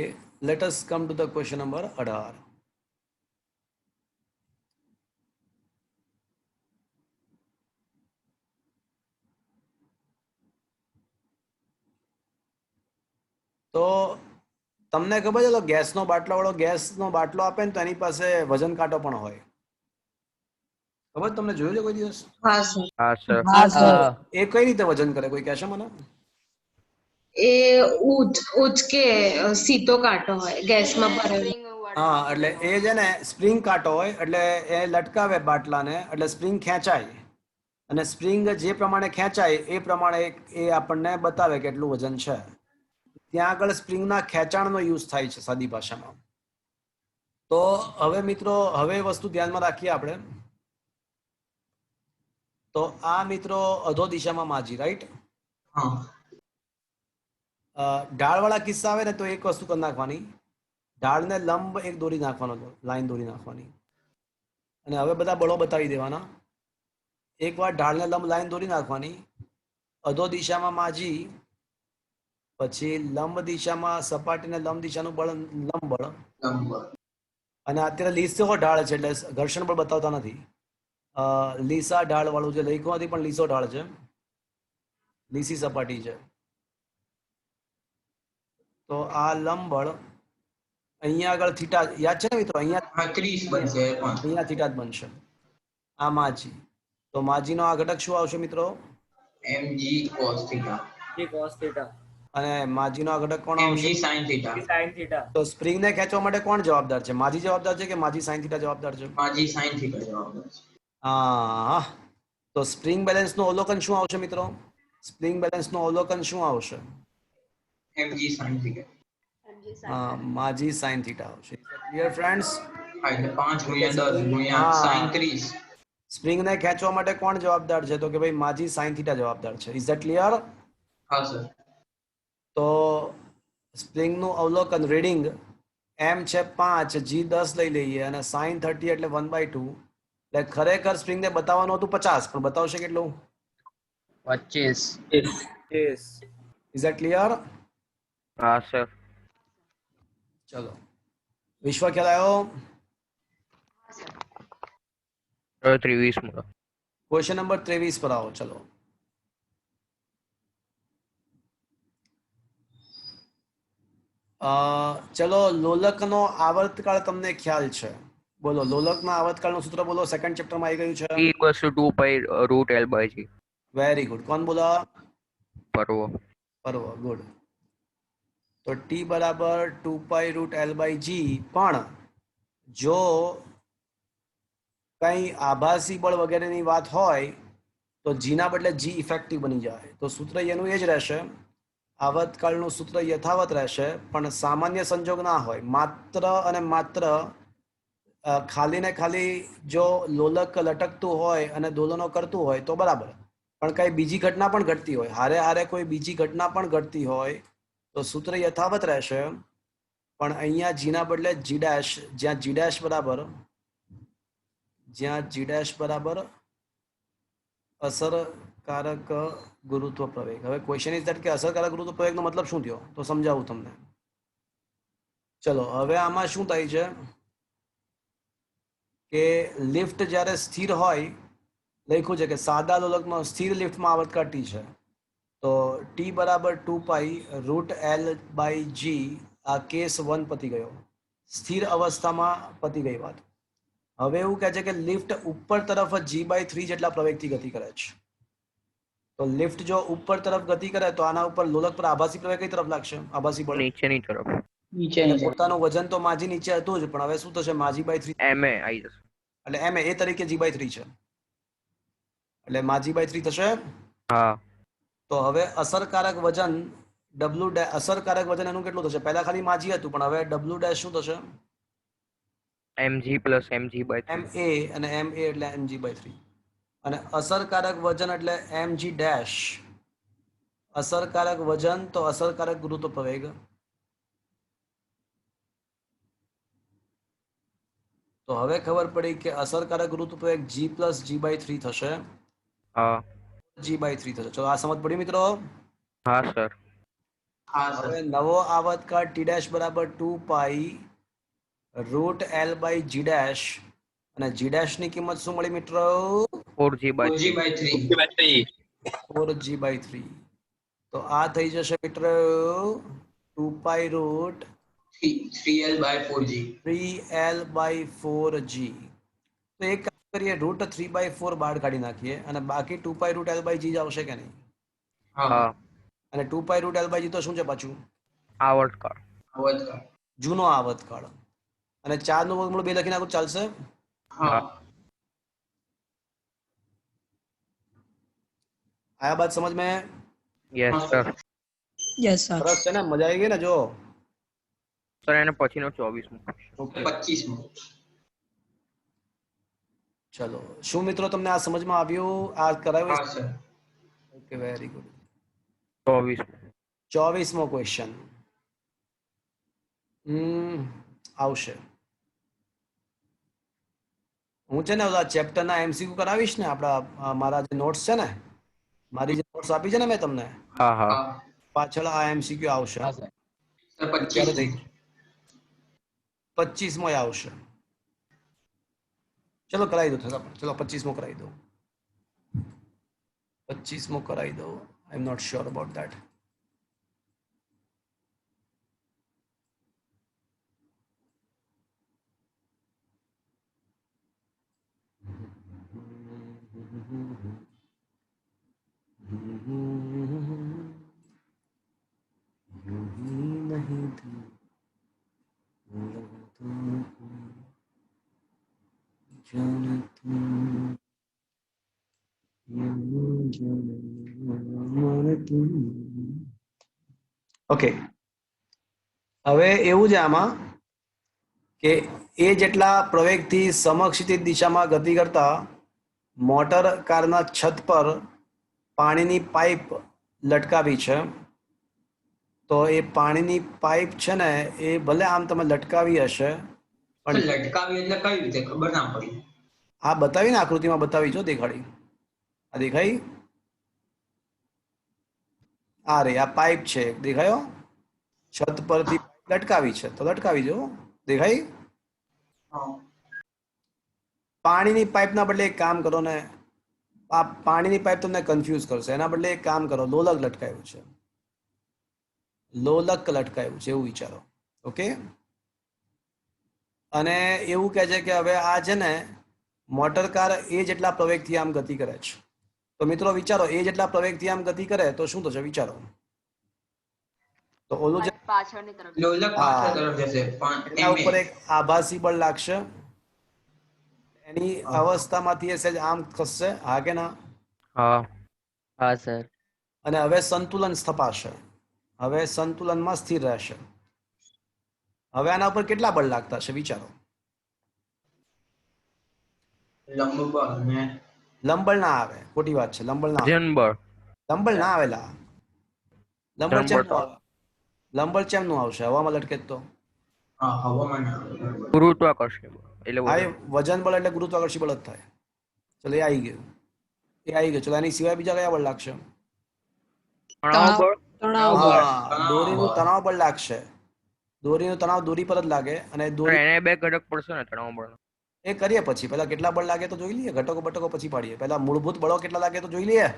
let us come to the question number 18. તો તમને ખબર છે તો ગેસનો બાટલો વાળો ગેસનો બાટલો આપે ને તો એની પાસે વજન કાંટો પણ હોય ખબર તમને જોયું છે કોઈ દિવસ હા સર. હા સર. હા સર. એ કઈ રીતે વજન કરે કોઈ કહેશે મને એ ઉચકે સીધો કાંટો હોય ગેસમાં ભરેલો. સ્પ્રિંગ હા એટલે એ છે ને સ્પ્રિંગ કાંટો હોય એટલે એ લટકાવે બાટલાને એટલે સ્પ્રિંગ ખેંચાય અને સ્પ્રિંગ જે પ્રમાણે ખેંચાય એ પ્રમાણે એ આપણને બતાવે કેટલું વજન છે ત્યાં આગળ સ્પ્રિંગના ખેંચાણનો યુઝ થાય છે સાદી ભાષામાં. તો હવે મિત્રો હવે વસ્તુ ધ્યાનમાં રાખીએ આપણે તો આ મિત્રો અધો દિશામાં માજી રાઈટ હા ઢાળવાળા કિસ્સા આવે ને તો એક વસ્તુ કરી નાખવાની ઢાળને લંબ એક દોરી નાખવાનો લાઈન દોરી નાખવાની અને હવે બધા બળો બતાવી દેવાના એકવાર ઢાળને લંબ લાઈન દોરી નાખવાની અધો દિશામાં માજી પછી લંબ દિશામાં સપાટીને લંબ દિશાનું બળ લંબ બળ નંબર અને અત્યારે લીસો ઢાળ છે એટલે ઘર્ષણ બળ બતાવતા નથી લીસા ઢાળ વાળું જે લખ્યું નથી પણ લીસો ઢાળ છે લીસી સપાટી છે તો આ લંબ બળ અહીંયા આગળ થીટા યાદ છે ને મિત્રો અહીંયા હા 30 બનશે એ પણ અહીંયા થીટા જ બનશે આ માજી તો માજીનો આ ઘટક શું આવશે મિત્રો mg cos theta g cos theta અને માજીનો આ ઘટક કોણ આવશે mg sin theta sin theta તો સ્પ્રિંગને ખેંચવા માટે કોણ જવાબદાર છે માજી જવાબદાર છે કે માજી સાઇન થીટા જવાબદાર છે માજી sin theta જવાબદાર છે હા તો સ્પ્રિંગ બેલેન્સનું અવલોકન શું આવશે મિત્રો સ્પ્રિંગ બેલેન્સનું અવલોકન શું આવશે mg sin theta mg sin માજી સાઇન થીટા આવશે ક્લિયર ફ્રેન્ડ્સ હા એટલે 5 ગુણ્યા 10 ગુણ્યા હા. sin 30 સ્પ્રિંગને ખેંચવા માટે કોણ જવાબદાર છે તો કે ભાઈ માજી સાઇન થીટા જવાબદાર છે ઇઝ ધેટ ક્લિયર હા સર તો સ્પ્રિંગનું અવલોકન રીડિંગ એમ છે 5 જી 10 લઈ લઈએ અને સાઇન 30 એટલે 1/2 એટલે ખરેખર સ્પ્રિંગને બતાવવાનું હતું 50 પણ બતાવશે કેટલું 25. yes ઇઝ ધેટ ક્લિયર હા સર. ચલો વિશ્વ ખ્યાલ આવ્યો સર 23મો. ક્વેશ્ચન નંબર 23 પર આવો ચલો ચલો લોલકનો આવર્તકાળ તમને ખ્યાલ છે બોલો લોલકના આવર્તકાળનું સૂત્ર બોલો સેકન્ડ ચેપ્ટરમાં આવી ગયું P છે = 2 pi √L/g. વેરી ગુડ કોણ બોલા પર્વ. પર્વ ગુડ તો ટી બરાબર 2 પાઈ રૂટ એલ બાય જી પણ જો કઈ આભાસી બળ વગેરેની વાત હોય તો જીના બદલે જી ઇફેક્ટિવ બની જાય તો સૂત્ર એનું એ જ રહેશે આવર્તકાળનું સૂત્ર યથાવત રહેશે પણ સામાન્ય સંજોગ ના હોય માત્ર અને માત્ર ખાલી ને ખાલી જો લોલક લટકતું હોય અને દોલનો કરતું હોય તો બરાબર પણ કઈ બીજી ઘટના પણ ઘટતી હોય હારે હારે કોઈ બીજી ઘટના પણ ઘટતી હોય તો સૂત્ર યથાવત રહેશે પણ અહીંયા જીના બદલે જી ડેશ જ્યાં જી ડેશ બરાબર અસરકારક ગુરુત્વ પ્રવેગ હવે ક્વેશ્ચન ઇઝ ધેટ કે અસરકારક ગુરુત્વ પ્રવેગનો મતલબ શું થયો તો સમજાવું તમને ચલો હવે આમાં શું થાય છે કે લિફ્ટ જ્યારે સ્થિર હોય લખ્યું છે કે સાદા લોલકમાં સ્થિર લિફ્ટમાં આવર્તકાળ ટી છે તો ટી બરાબર 2 પાઈ રૂટ એલ બાય જી આ કેસ 1 પતી ગયો સ્થિર અવસ્થામાં પતી ગઈ વાત હવે એવું કહે છે કે લિફ્ટ ઉપર તરફ g/3 જેટલા પ્રવેગથી ગતિ કરે છે. તો લિફ્ટ જો ઉપર તરફ ગતિ કરે તો આના ઉપર લોલક પર આભાસી પ્રવેગ કઈ તરફ લાગશે? આભાસી બળ. નીચેની તરફ એટલે પોતાનું વજન તો માજી નીચે હતું જ, પણ હવે શું થશે? માજી/3 એમ એ આવી જશે. એટલે એમ એ તરીકે g/3 છે, એટલે માજી/3 થશે. હા. તો હવે અસરકારક વજન w' અસરકારક વજન એનું કેટલું થશે? પહેલા ખાલી માજી હતું, પણ હવે w' શું થશે? mg plus mg/3. ma અને ma એટલે mg/3 અને અસરકારક વજન એટલે mg'. અસરકારક વજન તો અસરકારક ગુરુત્વ પ્રવેગ. તો હવે ખબર પડી કે અસરકારક ગુરુત્વ પ્રવેગ g પ્લસ g/3 થશે. હા. g/3 થશે. ચલો આ સમજ પડી મિત્રો? હા સર. હા સર. હવે નવો આવર્તકાળ t' બરાબર 2 √L by g' અને g' ની કિંમત શું મળી મિત્રો? 4g/3. 4g/3. તો આ થઈ જશે મિત્રો 2 3L by 4G. 3L by 4g. તો એક કામ કરીએ, √3/4 બહાર કાઢી નાખીએ અને બાકી 2 √L by g જ આવશે કે નહીં? હા. અને 2 √L by g તો શું છે પાછું? આવર્તકાળ. આવર્તકાળ. જૂનો આવર્તકાળ. અને 4 નું વર્ગમૂળ 2 લખી નાખું ચાલશે? હા. આયા બાત સમજ में? Yes sir. Yes, sir. સરસ છે ને? મજા આવી ગઈ ને? જો સર એને પછીનો 24મો. ઓકે 25મો. ચલો, શું મિત્રો તમને આ સમજમાં આવ્યું? આ કરાવ્યું? હા સર. Okay, very good. 24મો. 24મો ક્વેશ્ચન આવશે. હું છે ને ઓલા ચેપ્ટરના એમસીક્યુ કરાવીશ ને, આપણા મારા જે નોટ્સ છે ને, મારી જે નોટ્સ આપી છે ને મેં તમને, હા હા. હા પાછળ આ એમસીક્યુ આવશે. સર. અત્યારે 25મો. થઈ 25મો આવશે. ચલો કરાવી દો ફટાફટ. ચલો 25મો કરાવી દો. 25મો કરાવી દો. I am not sure about that. Okay, હવે એવું છે આમાં કે એ જેટલા પ્રવેગથી સમક્ષિતિજ દિશામાં ગતિ કરતા મોટર કારના છત પર પાણીની પાઇપ લટકાવી છે. તો એ પાણીની પાઇપ છે ને એ ભલે આમ તમે લટકાવી હશે, પણ પણ લટકાવી એટલે કઈ રીતે ખબર ના પડી. આ બતાવીને આકૃતિમાં બતાવી જો, દેખાડી. આ દેખાઈ? આ રે આ પાઇપ છે, દેખાયો? છત પરથી લટકાવી છે તો લટકાવી જો, દેખાઈ? હા. પાણીની પાઇપના બદલે એક કામ કરો ને, આ પાણીની પાઇપ તમને કન્ફ્યુઝ કરશે, એના બદલે એક કામ કરો, લોલક લટકાયું છે, લોલક લટકાયું છે એવું વિચારો. ઓકે, અને એવું કહે છે કે હવે આ છે ને મોટર કાર એ જેટલા પ્રવેગથી આમ ગતિ કરે છે. તો મિત્રો વિચારો, એ જેટલા પ્રવેગથી આમ ગતિ કરે તો શું થશે? વિચારો. તો ઓલું જે પાછળની તરફ. લોલક પાછળ તરફ જશે પણ એના MA. ઉપર એક આભાસી બળ લાગશે, એની અવસ્થામાંથી એ સહેજ આમ ખસશે, હા કે ના? હા. હા સર. અને હવે સંતુલન સ્થપાશે, હવે સંતુલનમાં સ્થિર રહેશે. હવે આના ઉપર કેટલા બળ લાગતા છે વિચારો? લંબબળ ને લંબળ ના આવે, ખોટી વાત છે. લંબળ ના આવે, વજન બળ. લંબળ ના આવેલા. લંબળ વજન ચેમ બળ તો આવે? લંબળ ચેમ નું આવશે? હવામાં લટકે જ તો. હા હવામાન. ગુરુત્વાકર્ષણ બળ એટલે હા, એ વજન. વજન બળ એટલે ગુરુત્વાકર્ષી બળ જ થાય. ચલો એ આવી ગયું, એ આવી ગયું. ચલો એની સિવાય બીજા કયા બળ લાગશે? તણાવ બળ. તણાવ બળ. હા, દોરીનું તણાવ બળ લાગશે. દોરીનું તણાવ દોરી પર જ લાગે, અને સર દોરી એને બે ઘટક પડશે ને તણાવ બળ. એ કરીએ પછી. પહેલા કેટલા બળ લાગે તો જોઈ લઈએ, ઘટકો બટકો પછી પાડીએ. પહેલા મૂળભૂત બળો કેટલા લાગે તો જોઈ લઈએ,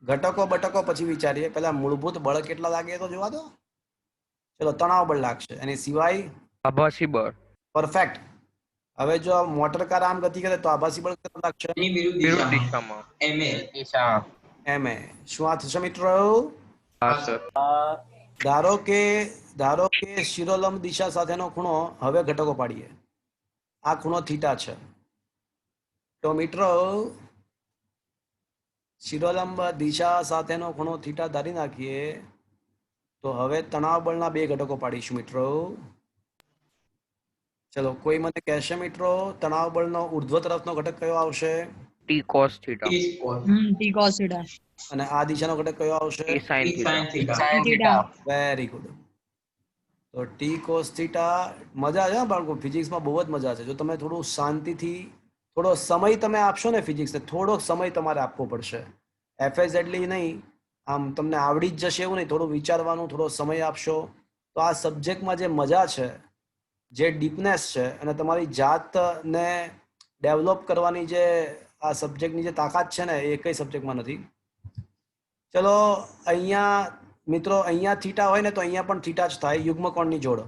ઘટકો બટકો પછી વિચારીએ. પહેલા મૂળભૂત બળ કેટલા લાગે તો જોવા દો. ચલો તણાવ બળ લાગશે, એની સિવાય આભાસી બળ. પરફેક્ટ. હવે જો આ મોટર કાર આમ ગતિ કરે તો આભાસી બળ કેટલું લાગશે? એની વિરુદ્ધ વિરુદ્ધ દિશામાં દિશામાં. ma ma. શું આ થશે મિત્રો? હા સર. ધારો કે શિરોલંબ દિશા સાથેનો ખૂણો, હવે ઘટકો પાડીએ. આ ખૂણો થીટા છે. તો મિત્રો શિરોલંબ દિશા સાથેનો ખૂણો થીટા ધારી નાખીએ. તો હવે તણાવ બળના બે ઘટકો પાડીશું મિત્રો. ચલો કોઈ મને કહેશે મિત્રો તણાવ બળનો ઉર્ધ્વ તરફનો ઘટક કયો આવશે? T cos theta. T cos theta. અને આ દિશાનો ઘટક કયો આવશે? T sine theta. sin Theta. Very good. તો ટી કોસ થીટા. મજા છે બાળકો, ફિઝિક્સમાં બહુ જ મજા છે. જો તમે થોડું શાંતિથી થોડો સમય તમે આપશો ને ફિઝિક્સને, થોડોક સમય તમારે આપવો પડશે. એફએઝેડલી નહીં, આમ તમને આવડી જ જશે એવું નહીં. થોડું વિચારવાનું, થોડો સમય આપશો તો આ સબ્જેક્ટમાં જે મજા છે, જે ડીપનેસ છે, અને તમારી જાતને ડેવલપ કરવાની જે આ સબ્જેક્ટની જે તાકાત છે ને, એ કઈ સબ્જેક્ટમાં નથી. ચલો અહીંયા મિત્રો, અહીંયા થીટા હોય ને તો અહીંયા પણ થીટા જ થાય, યુગ્મકોણની જોડ.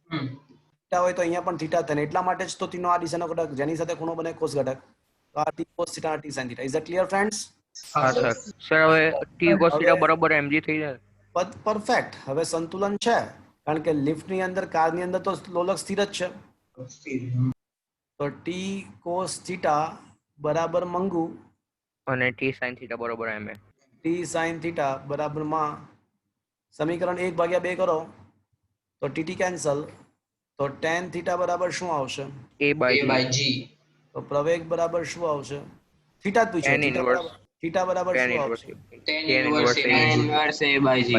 થીટા હોય તો અહીંયા પણ થીટા થાય. એટલા માટે જ તો તીનો આ દિશાનો ઘટક જેની સાથે ખૂણો બને કોસ ઘટક. તો આ T cos theta, T sine theta. Is that clear friends? હા સર. સર હવે ટી કોસ થીટા બરાબર mg થઈ જાય. પરફેક્ટ. હવે સંતુલન છે, કારણ કે લિફ્ટની અંદર, કારની અંદર તો લોલક સ્થિર જ છે. તો ટી કોસ થીટા બરાબર મંગુ અને ટી સાઇન થીટા બરાબર ma. ટી સાઇન થીટા બરાબર માં સમીકરણ 1/2 કરો તો ટીટી કેન્સલ. તો tan થીટા બરાબર શું આવશે? a by g. તો પ્રવેગ બરાબર શું આવશે? થીટા જ પૂછ્યો. tan inverse. થીટા બરાબર tan શું inverse. આવશે? tan inverse a by g.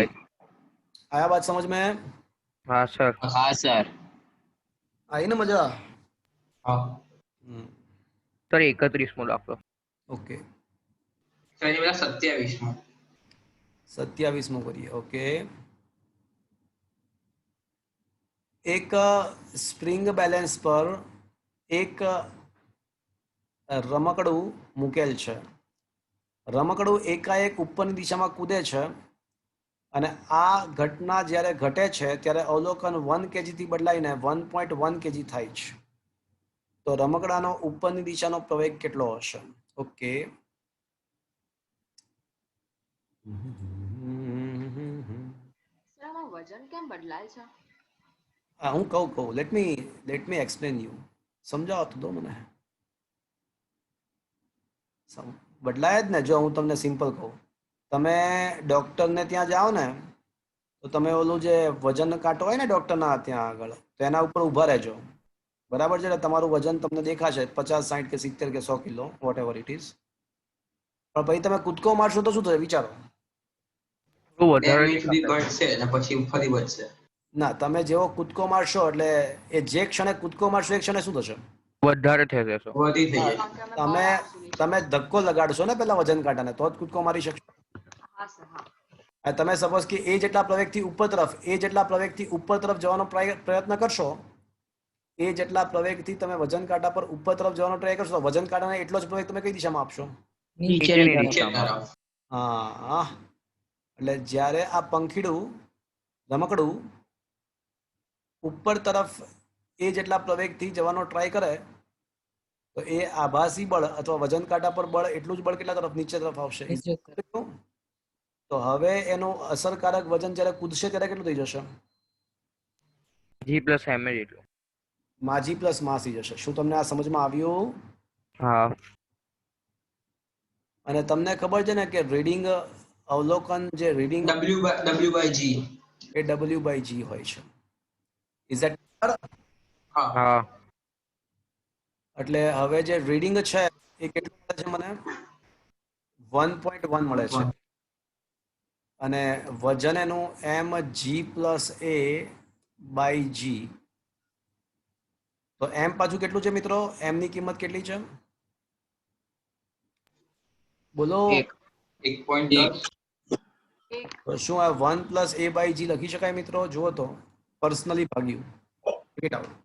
आया बात समझ में? હા સર. हाँ सर. आई ना मजा? સર 31મો દાખલો. ओके, એની પેલા 27માં 27મો કરીએ. ઓકે, એક સ્પ્રિંગ બેલેન્સ પર એક રમકડું મૂકેલ છે. રમકડું એકાએક ઉપરની દિશામાં કૂદે છે અને આ ઘટના જ્યારે ઘટે છે ત્યારે અવલોકન 1 kg થી બદલાઈને 1.1 kg થાય છે. તો રમકડાનો ઉપરની દિશાનો પ્રવેગ કેટલો હશે? ઓકે, સર આમાં વજન કેમ બદલાય છે? હું કહું લેટ મી એક્સપ્લેન યુ. સમજાવો તો દો મને. બદલાય જ ને. જો હું તમને સિમ્પલ કહું, તમે ડોક્ટરને ત્યાં જાઓ ને તો તમે ઓલું જે વજન કાંટો હોય ને ડોક્ટરના ત્યાં આગળ, તો એના ઉપર ઊભા રહેજો. બરાબર છે? તમારું વજન તમને દેખાશે 50, 60 કે 70 કે 100 kilo, whatever it is. પણ પછી તમે કૂદકો મારશો તો શું થશે વિચારો? વધારે સુધી ઘટશે અને પછી ફરી વધશે. ના, તમે જેવો કૂદકો મારશો એટલે એ જે ક્ષણે કૂદકો મારશો એ ક્ષણે શું થશે? વધારે થઈ જશે. વધી થઈ જાય. તમે ધક્કો લગાડશો ને પેલા વજન કાંટાને, તો જ કૂદકો મારી શકશો. હા સર, હા. અને તમે સપોઝ કે એ જેટલા પ્રવેગથી ઉપર તરફ જવાનો પ્રયત્ન કરશો, એ જેટલા પ્રવેગથી તમે વજન કાંટા પર ઉપર તરફ જવાનો ટ્રાય કરશો, વજન કાંટાને એટલો જ પ્રવેગ તમે કઈ દિશામાં આપશો? નીચેની નીચે દિશામાં. તરફ. હા, એટલે જ્યારે આ પંખીડું રમકડું ઉપર તરફ એ જેટલા પ્રવેગથી જવાનો ટ્રાય કરે તો એ આભાસી બળ અથવા વજન કાંટા પર બળ એટલું જ બળ કેટલા તરફ? નીચે તરફ આવશે. તો હવે એનું અસરકારક વજન જ્યારે કૂદશે ત્યારે કેટલું થઈ જશે? g plus ma જેટલું. માજી પ્લસ માસી જશે. શું તમને આ સમજમાં આવ્યું? હા. અને તમને ખબર છે ને કે રીડિંગ અવલોકન જે reading w by g. A w/g હોય છે. Is that clear? હા. એટલે હવે જે રીડિંગ છે એ કેટલું મળે છે મને? 1.1 મળે છે. અને વજન એનું mg plus a/g. તો m પાછું કેટલું છે મિત્રો? m ની કિંમત કેટલી છે? બોલો. 1.1. તો શું આ 1 plus a/g લખી શકાય મિત્રો? જુઓ તો પર્સનલી ભાગ્યું.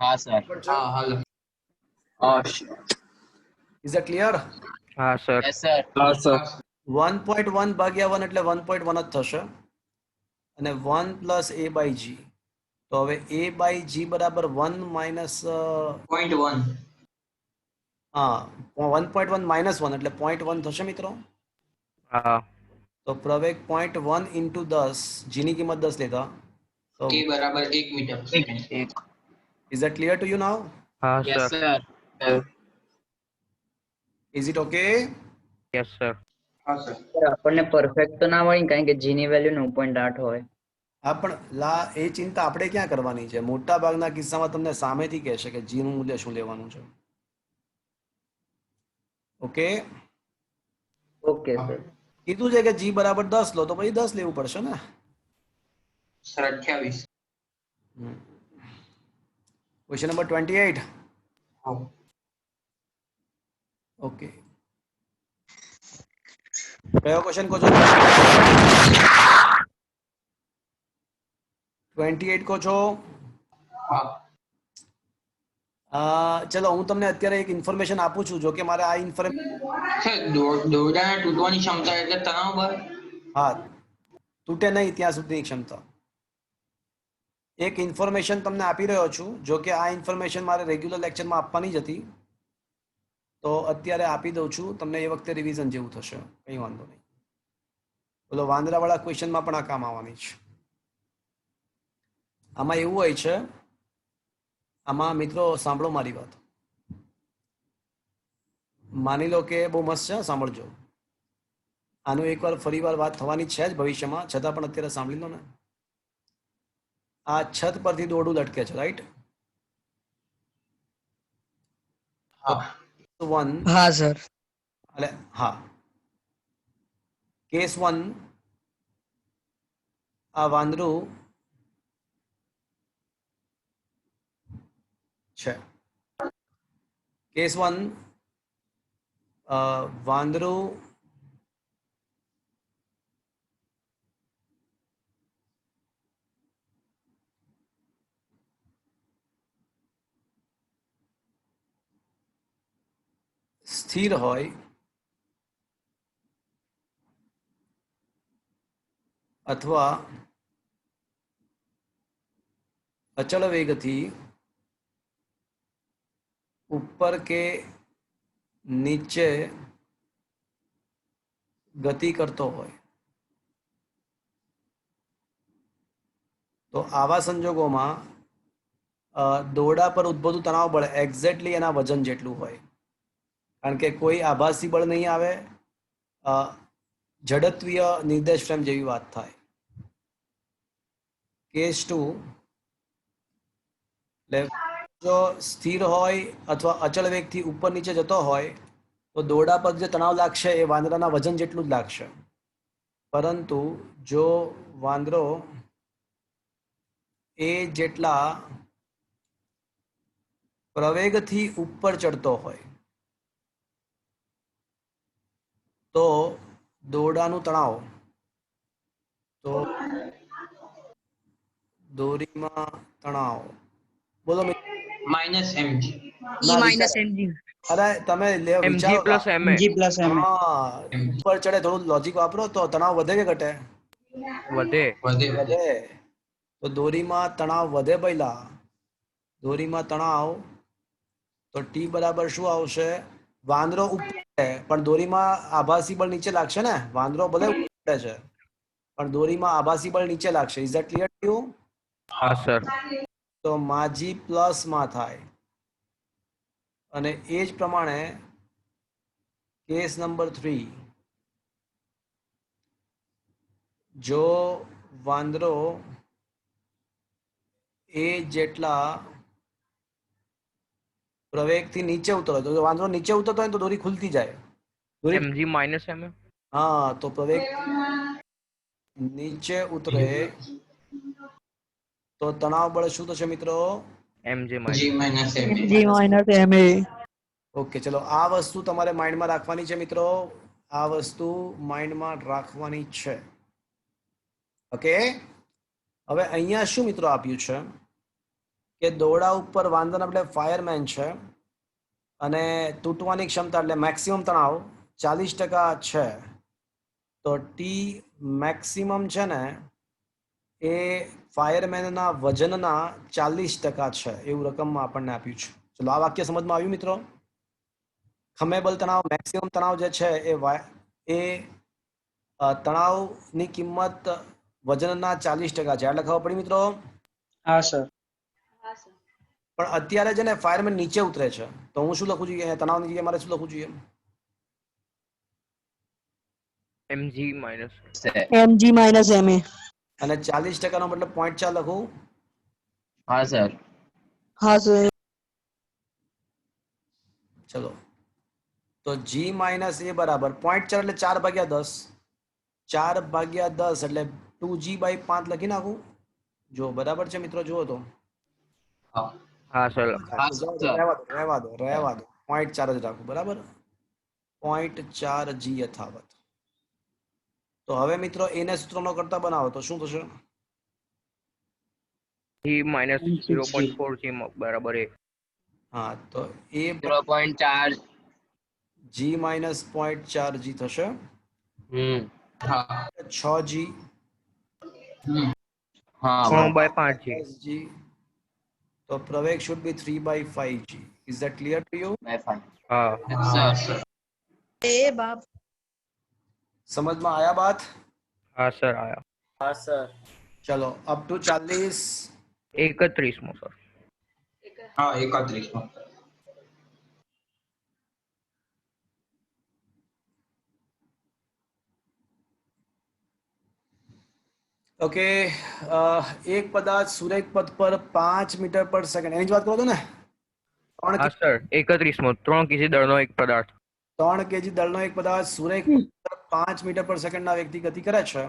हाँ सर. હા હાલો. Is that clear? હા સર. Yes sir. 1.1 ભાગ્યા 1 એટલે 1.1 જ થશે. અને 1 plus a/g. તો હવે a/g બરાબર 1 minus 0.1. હા 1.1 -1 એટલે 0.1 થશે મિત્રો. હા તો પ્રવેગ 0.1 into 10, જીની કિંમત 10 લેતા. તો t બરાબર 1 metre second. is that clear to you now? હા yes sir. Sir. Is it okay? Yes sir. હા સર. સર આપણને પરફેક્ટ તો ના હોય ને, કારણ કે g ની વેલ્યુ 9.8 હોય. હા પણ લા એ ચિંતા આપણે ક્યાં કરવાની છે. મોટા ભાગના કિસ્સામાં તમને સામેથી કહેશે કે જી નું મૂલ્ય શું લેવાનું છે. Okay, okay sir. કીધું છે કે જી બરાબર 10 લો તો પછી 10 લેવું પડશે ને. સર 28. Question number 28. હા. ઓકે, કયો ક્વેશ્ચન કહો છો? 28 કહો છો? હા. ચલો હું તમને અત્યારે એક ઇન્ફોર્મેશન આપું છું. જો કે મારે આ ઇન્ફોર્મેશન સર દોરડાના તૂટવાની ક્ષમતા એટલે તણાવ બળ. હા તૂટે નહીં ત્યાં સુધીની ક્ષમતા. એક ઇન્ફોર્મેશન તમને આપી રહ્યો છું. જો કે આ ઇન્ફોર્મેશન મારે રેગ્યુલર લેક્ચરમાં આપવાની જ હતી, તો અત્યારે આપી દઉં છું તમને. એ વખતે રિવિઝન જેવું થશે, કંઈ વાંધો નહીં. બોલો, વાંદરાવાળા ક્વેશ્ચનમાં પણ આ કામ આવવાની છે. આમાં એવું હોય છે, આમાં મિત્રો સાંભળો મારી વાત. માની લો કે બહુ મસ્ત છે, સાંભળજો. આનું એકવાર ફરીવાર વાત થવાની છે જ ભવિષ્યમાં, છતાં પણ અત્યારે સાંભળી લો ને. આ છત પરથી દોરડું લટકે છે, રાઈટ? હા. 1 હા સર. એટલે હા, કેસ 1, આ વાંદરું છે. કેસ 1, વાંદરું સ્થિર હોય અથવા અચળ વેગથી ઉપર કે નીચે ગતિ કરતો હોય, તો આવા સંજોગોમાં દોરડા પર ઉદ્ભવતું તણાવ બળ એક્ઝેક્ટલી એના વજન જેટલું હોય. કારણ કે કોઈ આભાસી બળ નહીં આવે, જડત્વીય નિર્દેશ ફ્રેમ જેવી વાત થાય. કેસ 2, એટલે જો સ્થિર હોય અથવા અચળ વેગથી ઉપર નીચે જતો હોય તો દોરડા પર જે તણાવ લાગશે એ વાંદરાના વજન જેટલું જ લાગશે. પરંતુ જો વાંદરો એ જેટલા પ્રવેગથી ઉપર ચડતો હોય તો દોરડાનું તણાવ, તો દોરીમાં તણાવ, બોલો -mg. E minus mg. અરે તમે એમજી વિચારો. Plus MA. હા, ઉપર ચડે થોડું લોજિક વાપરો તો તણાવ વધે કે ઘટે? વધે. વધે. તો દોરીમાં તણાવ વધે. પહેલા દોરીમાં તણાવ, તો ટી બરાબર શું આવશે? વાંદરો ઉપર પણ દોરીમાં આભાસી બળ નીચે લાગશે ને. વાંદરો ભલે ઉપર છે પણ દોરીમાં આભાસી બળ નીચે લાગશે. Is that clear to you? હા સર. તો માજી પ્લસમાં થાય. અને એ જ પ્રમાણે કેસ નંબર 3, જો વાંદરો એ જેટલા પ્રવેગથી નીચે ઉતરો, તો વાંદરો નીચે ઉતરતો હોય તો દોરી ખુલતી જાય. MG minus MA. હા, તો પ્રવેગ નીચે ઉતરે તો તણાવ બળ શું થશે મિત્રો? એમજે g minus. Mg minus ma. Okay, ચલો આ વસ્તુ તમારે માઇન્ડમાં રાખવાની છે મિત્રો. આ વસ્તુ માઇન્ડમાં રાખવાની છે. ઓકે, હવે અહીંયા શું મિત્રો આપ્યું છે કે દોરડા ઉપર વાંદરાના આપણે ફાયરમેન છે અને તૂટવાની ક્ષમતા એટલે મેક્સિમમ તણાવ 40% છે. તો ટી મેક્સિમમ છે ને એ ફાયરમેનના વજનના 40% છે, એવું રકમમાં આપણને આપ્યું છે. ચલો આ વાક્ય સમજમાં આવ્યું મિત્રો? ખમેબલ તણાવ મેક્સિમમ તણાવ જે છે એ તણાવની કિંમત વજનના 40% છે. એટલે ખબર પડી મિત્રો? હા સર. હા સર. પણ અત્યારે છે ને ફાયરમેન નીચે ઉતરે છે, તો હું શું લખવું જોઈએ? તણાવની જગ્યાએ મારે શું લખવું જોઈએ? mg minus mg minus ma. અને 40% નો મતલબ 0.4 લખું? હા સર. હા સર. ચલો, તો g માઇનસ a બરાબર 0.4 એટલે 4/10. 4/10 એટલે 2g/5 લખી નાખું. જો બરાબર છે મિત્રો? જુઓ તો હા સર રહેવા દો 0.4 જ રાખું. બરાબર, 0.4 g યથાવત. તો હવે મિત્રો એને સૂત્રનો કરતા બનાવો તો શું થશે? g માઇનસ 0.4 g બરાબર એ. હા, તો એ 0.4. g માઇનસ 0.4 g થશે. હા 6g હા 3/5 g. 10g. તો પ્રવેગ should be 3/5g. Is that clear to you? હા સર. એ બાપ. સમજમાં આયા બાત? હા સર આયા. હા સર. ચલો અપ ટુ 40. 31મો સર. હા 31 ઓકે, એક પદાર્થ સુરેખ પથ પર 5 મીટર પર સેકન્ડ, એની જ વાત કરો છો ને? હા સર 31મો 3 kg દળનો એક પદાર્થ 3 kg દળનો એક પદાર્થ સુરેખ પથ પર 5 મીટર પર સેકન્ડના વેગથી ગતિ કરે છે.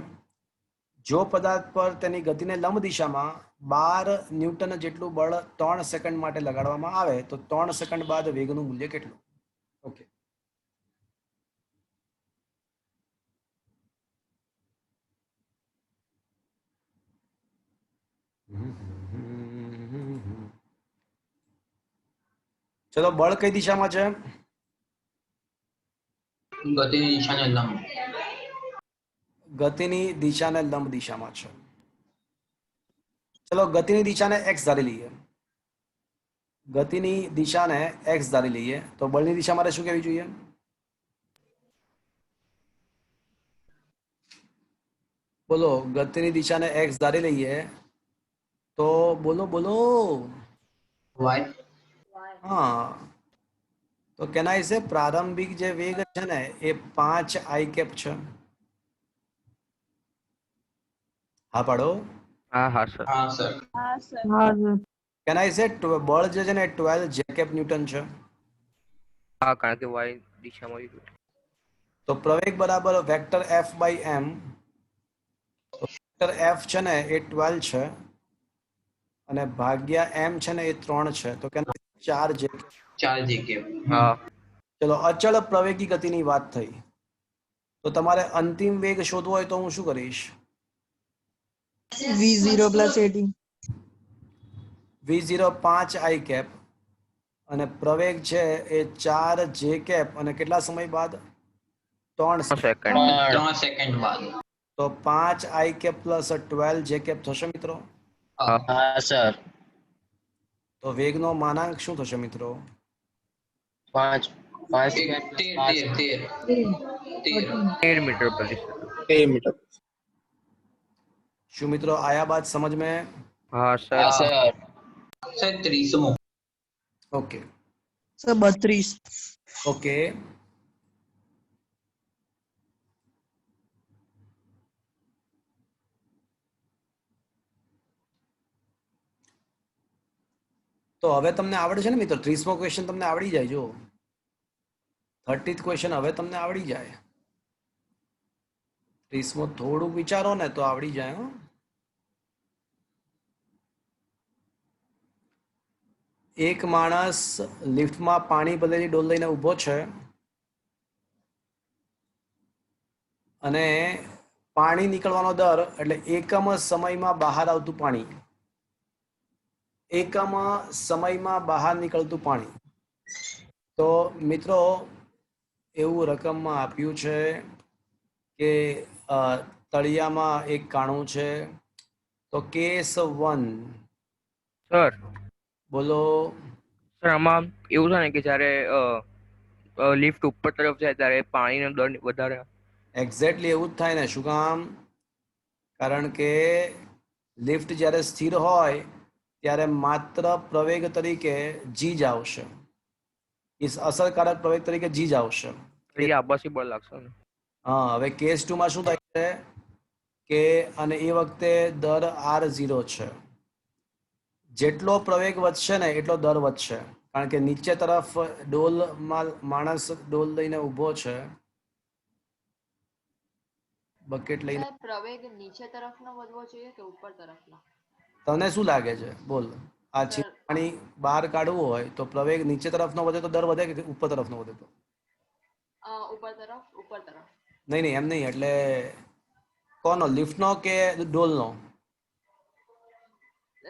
જો પદાર્થ પર તેની ગતિને લંબ દિશામાં 12 ન્યૂટન જેટલું બળ 3 સેકન્ડ માટે લગાડવામાં આવે તો 3 સેકન્ડ બાદ વેગનું મૂલ્ય કેટલું? ઓકે, ચલો, બળ કઈ દિશામાં છે? ગતિની દિશાને લંબ. ગતિની દિશાને લંબ દિશામાં છે. ચલો, ગતિની દિશાને x ધારી લઈએ. ગતિની દિશાને x ધારી લઈએ તો બળની દિશા મારે શું કહેવી જોઈએ? બોલો, ગતિની દિશાને x ધારી લઈએ તો બોલો બોલો. વાય હા, તો કેનાય છે પ્રારંભિક જે વેગ છે ને એ 5 i કેપ છે. હા પાડો. હા હા સર. હા સર. હા સર. કેનાય છે બળ જે છે ને 12 જે કેપ ન્યૂટન છે. હા કારણ કે y દિશામાં તો પ્રવેગ બરાબર વેક્ટર f/m. તો વેક્ટર f છે ને એ 12 છે અને ભાગ્યા m છે ને એ 3 છે, તો કેનાય 4 જે. 4 jkm. હા ચલો, અચળ પ્રવેગી ગતિની વાત થઈ, તો તમારે અંતિમ વેગ શોધવો હોય તો હું શું કરીશ? v0 plus 18. v0 5 i cap અને પ્રવેગ છે એ 4 જે કેપ અને કેટલા સમય બાદ? 3 સેકન્ડ 3 સેકન્ડ બાદ. તો 5 i કેપ પ્લસ 12 જે કેપ થશે મિત્રો. હા સર. તો વેગનો માનાંક શું થશે મિત્રો? 5 5 13 મીટર પ્રતિ સેકન્ડ. શું મિત્રો આયા બાત સમજ में? હા સર. હા સર. સર 30મો. Okay sir 32. ઓકે, તો હવે તમને આવડે છે ને મિત્રો? 30મો ક્વેશ્ચન તમને આવડી જાય. જો 30th ક્વેશ્ચન હવે તમને આવડી જાય. 30મો થોડુંક વિચારો ને તો આવડી જાય. હો, એક માણસ લિફ્ટમાં પાણી ભરેલી ડોલ લઈને ઊભો છે અને પાણી નીકળવાનો દર એટલે એકમ સમયમાં બહાર આવતું પાણી, એકમ સમયમાં બહાર નીકળતું પાણી. તો મિત્રો એવું રકમમાં આપ્યું છે કે તળિયામાં એક કાણું છે, તો કેસ 1 સર બોલો. સર આમાં એવું છે ને કે જ્યારે લિફ્ટ ઉપર તરફ જાય ત્યારે પાણીનો દર વધારે. એક્ઝેક્ટલી એવું જ થાય ને. શું કામ? કારણ કે લિફ્ટ જ્યારે સ્થિર હોય ત્યારે માત્ર પ્રવેગ તરીકે જી જ આવશે. અસરકારક પ્રવેગ તરીકે જી જ આવશે. એ આભાસી બળ લાગશે ને. હા, હવે કેસ 2 માં શું થાય છે કે અને એ વખતે દર R0 છે. જેટલો પ્રવેગ વધશે ને એટલો દર વધશે, કારણ કે નીચે તરફ ડોલમાં માણસ ડોલ લઈને ઊભો છે, બકેટ લઈને. સાહેબ પ્રવેગ નીચે તરફનો વધવો જોઈએ કે ઉપર તરફનો? તને શું લાગે છે? બોલ. આ છે સર પાણી બહાર કાઢવું હોય તો પ્રવેગ નીચે તરફનો વધે તો દર વધે કે ઉપર તરફનો વધે તો? ઉપર તરફ. નહીં નહીં, એમ નહીં. એટલે કોનો, લિફ્ટનો કે ડોલનો?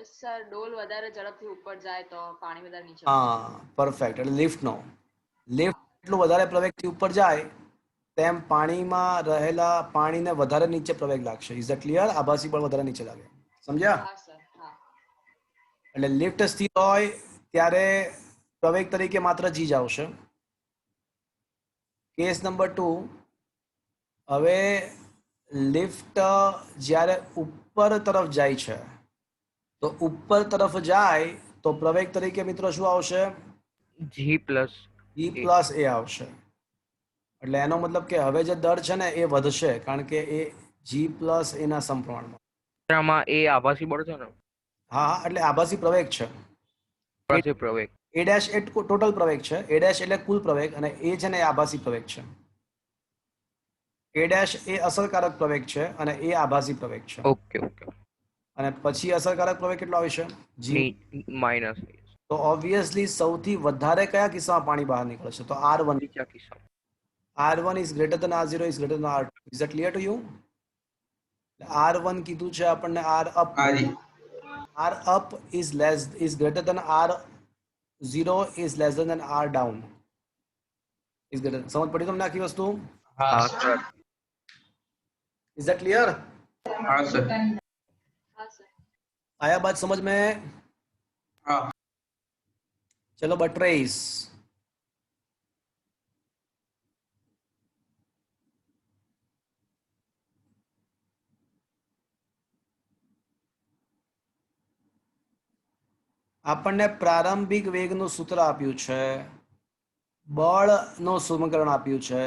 સર ડોલ વધારે ઝડપથી ઉપર જાય તો પાણી વધારે નીચે. હા, પરફેક્ટ. એટલે લિફ્ટનો. લિફ્ટ એટલું વધારે પ્રવેગથી ઉપર જાય તેમ પાણીમાં રહેલા પાણીને વધારે નીચે પ્રવેગ લાગશે. Is that clear? આભાસી બળ વધારે નીચે લાગે. સમજ્યા? હા સર, હા. એટલે લિફ્ટ સ્થિર હોય ત્યારે પ્રવેગ તરીકે માત્ર જી જ આવશે. કેસ નંબર 2, હવે લિફ્ટ જ્યારે ઉપર તરફ જાય છે તો ઉપર તરફ જાય તો પ્રવેગ તરીકે મિત્રો શું આવશે? જી પ્લસ એ આવશે. એટલે એનો મતલબ કે હવે જે દર છે ને એ વધશે, કારણ કે એ જી પ્લસ એના સમપ્રમાણમાં. આમાં એ આભાસી બળ છે ને. હા હા, એટલે આભાસી પ્રવેગ છે. આભાસી પ્રવેગ. એ ડેશ એ ટોટલ પ્રવેગ છે. એ ડેશ એટલે કુલ પ્રવેગ, અને એ છે ને એ આભાસી પ્રવેગ છે. એ ડેશ એ અસરકારક પ્રવેગ છે અને એ આભાસી પ્રવેગ છે. Okay okay. અને પછી અસરકારક પ્રવેગ કેટલો આવશે? જી માઇનસ. તો ઓબ્વિયસલી સૌથી વધારે કયા કિસ્સામાં પાણી બહાર નીકળશે? તો R1. બીજા કિસ્સામાં R1 is greater than R0 is greater than R2. Is that clear to you? R1 કીધું છે આપણને R up. R up is greater than R0 is lesser than R down. Is greater. समझ पड़ी तुमने आखिरी वस्तु? હા સર. Is that clear? हाँ सर। હા સર. आया बात समझ में? हाँ। चलो बटरेस. આપણને પ્રારંભિક વેગનું સૂત્ર આપ્યું છે, બળનું સમીકરણ આપ્યું છે,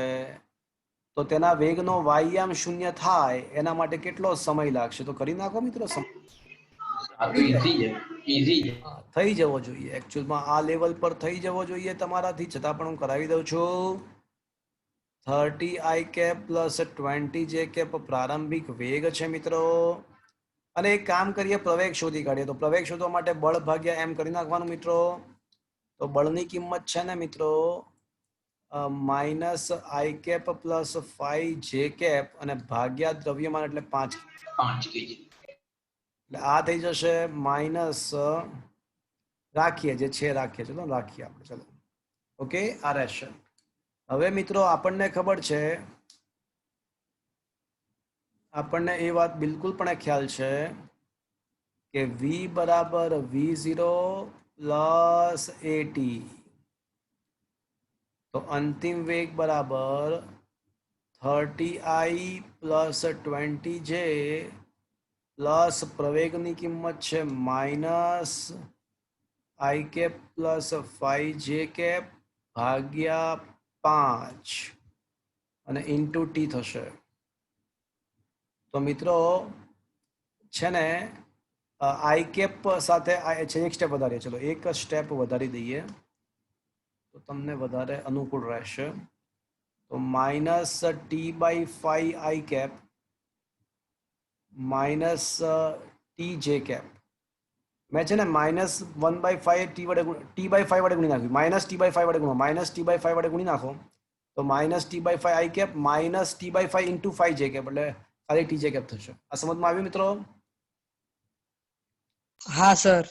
તો તેના વેગનો વાયામ શૂન્ય થાય એના માટે કેટલો સમય લાગશે? તો કરી નાખો મિત્રો. થઈ જવો જોઈએ. એકચ્યુઅલમાં આ લેવલ પર થઈ જવો જોઈએ તમારાથી, છતાં પણ હું કરાવી દઉં છું. 30 I cap plus 20 J cap પ્રારંભિક વેગ છે મિત્રો. અને એક કામ કરીએ, પ્રવેગ શોધી કાઢીએ. તો પ્રવેગ શોધવા માટે બળ ભાગ્યા એમ કરી નાખવાનું મિત્રો. તો બળની કિંમત છે ને મિત્રો minus I cap plus 5 J cap અને ભાગ્યા દ્રવ્યમાન એટલે 5 kg. એટલે આ થઈ જશે માઇનસ, રાખીએ જે છે રાખીએ, ચલો રાખીએ આપણે. ચલો ઓકે, આ રહેશે. હવે મિત્રો આપણને ખબર છે, આપણને એ વાત બિલકુલ પણ ખ્યાલ છે કે V બરાબર V0 પ્લસ AT. તો અંતિમ વેગ બરાબર 30I પ્લસ 20J પ્લસ પ્રવેગની કિંમત છે minus I cap plus 5J cap ભાગ્યા 5 અને ઇન્ટુ ટી થશે. તો મિત્રો છે ને આઈ કેપ સાથે એક સ્ટેપ વધારીએ. ચલો એક સ્ટેપ વધારી દઈએ તો તમને વધારે અનુકૂળ રહેશે. તો minus T/5 I cap minus TJ cap. મેં છે ને -1/5 T/5 વડે ગુણી નાખ્યું. -T/5 વડે ગુણો, -T/5 વડે ગુણી નાખો તો -T/5 I cap minus T/5 into 5J cap, એટલે ખાલી TJ કેપ થશે. આ સમજમાં આવ્યું મિત્રો? હા સર.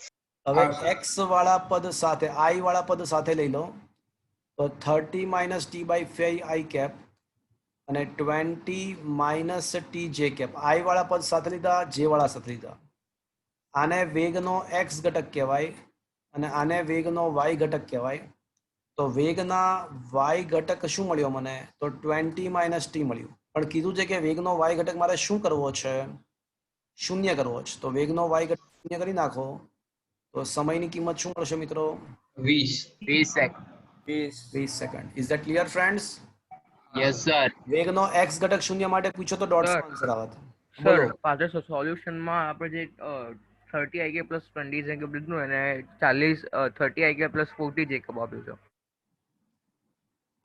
હવે x વાળા પદ સાથે I વાળા પદ સાથે લઈ લો તો 30 - T/5 આઈ કેપ અને 20 - TJ કેપ. I વાળા પદ સાથે લીધા, J વાળા સાથે લીધા. આને વેગનો x ઘટક કહેવાય અને આને વેગનો y ઘટક કહેવાય. તો વેગના y ઘટક શું મળ્યો મને? તો 20 - t મળ્યું. પણ કીધું છે કે વેગનો y ઘટક મારે શું કરવો છે? શૂન્ય કરવો છે. તો વેગનો y ઘટક શૂન્ય કરી નાખો તો સમયની કિંમત શું મળશે મિત્રો? 20 second. 20 second. Is that clear friends? Yes sir. વેગનો x ઘટક શૂન્ય માટે પૂછો તો Sir. આન્સર આવત. સર બોલો. પાછળ સોલ્યુશનમાં આપણે જે 30 IK પ્લસ 20 જેકબ લીધું અને 40 30 IK પ્લસ 40 જેકબ આપ્યું છે.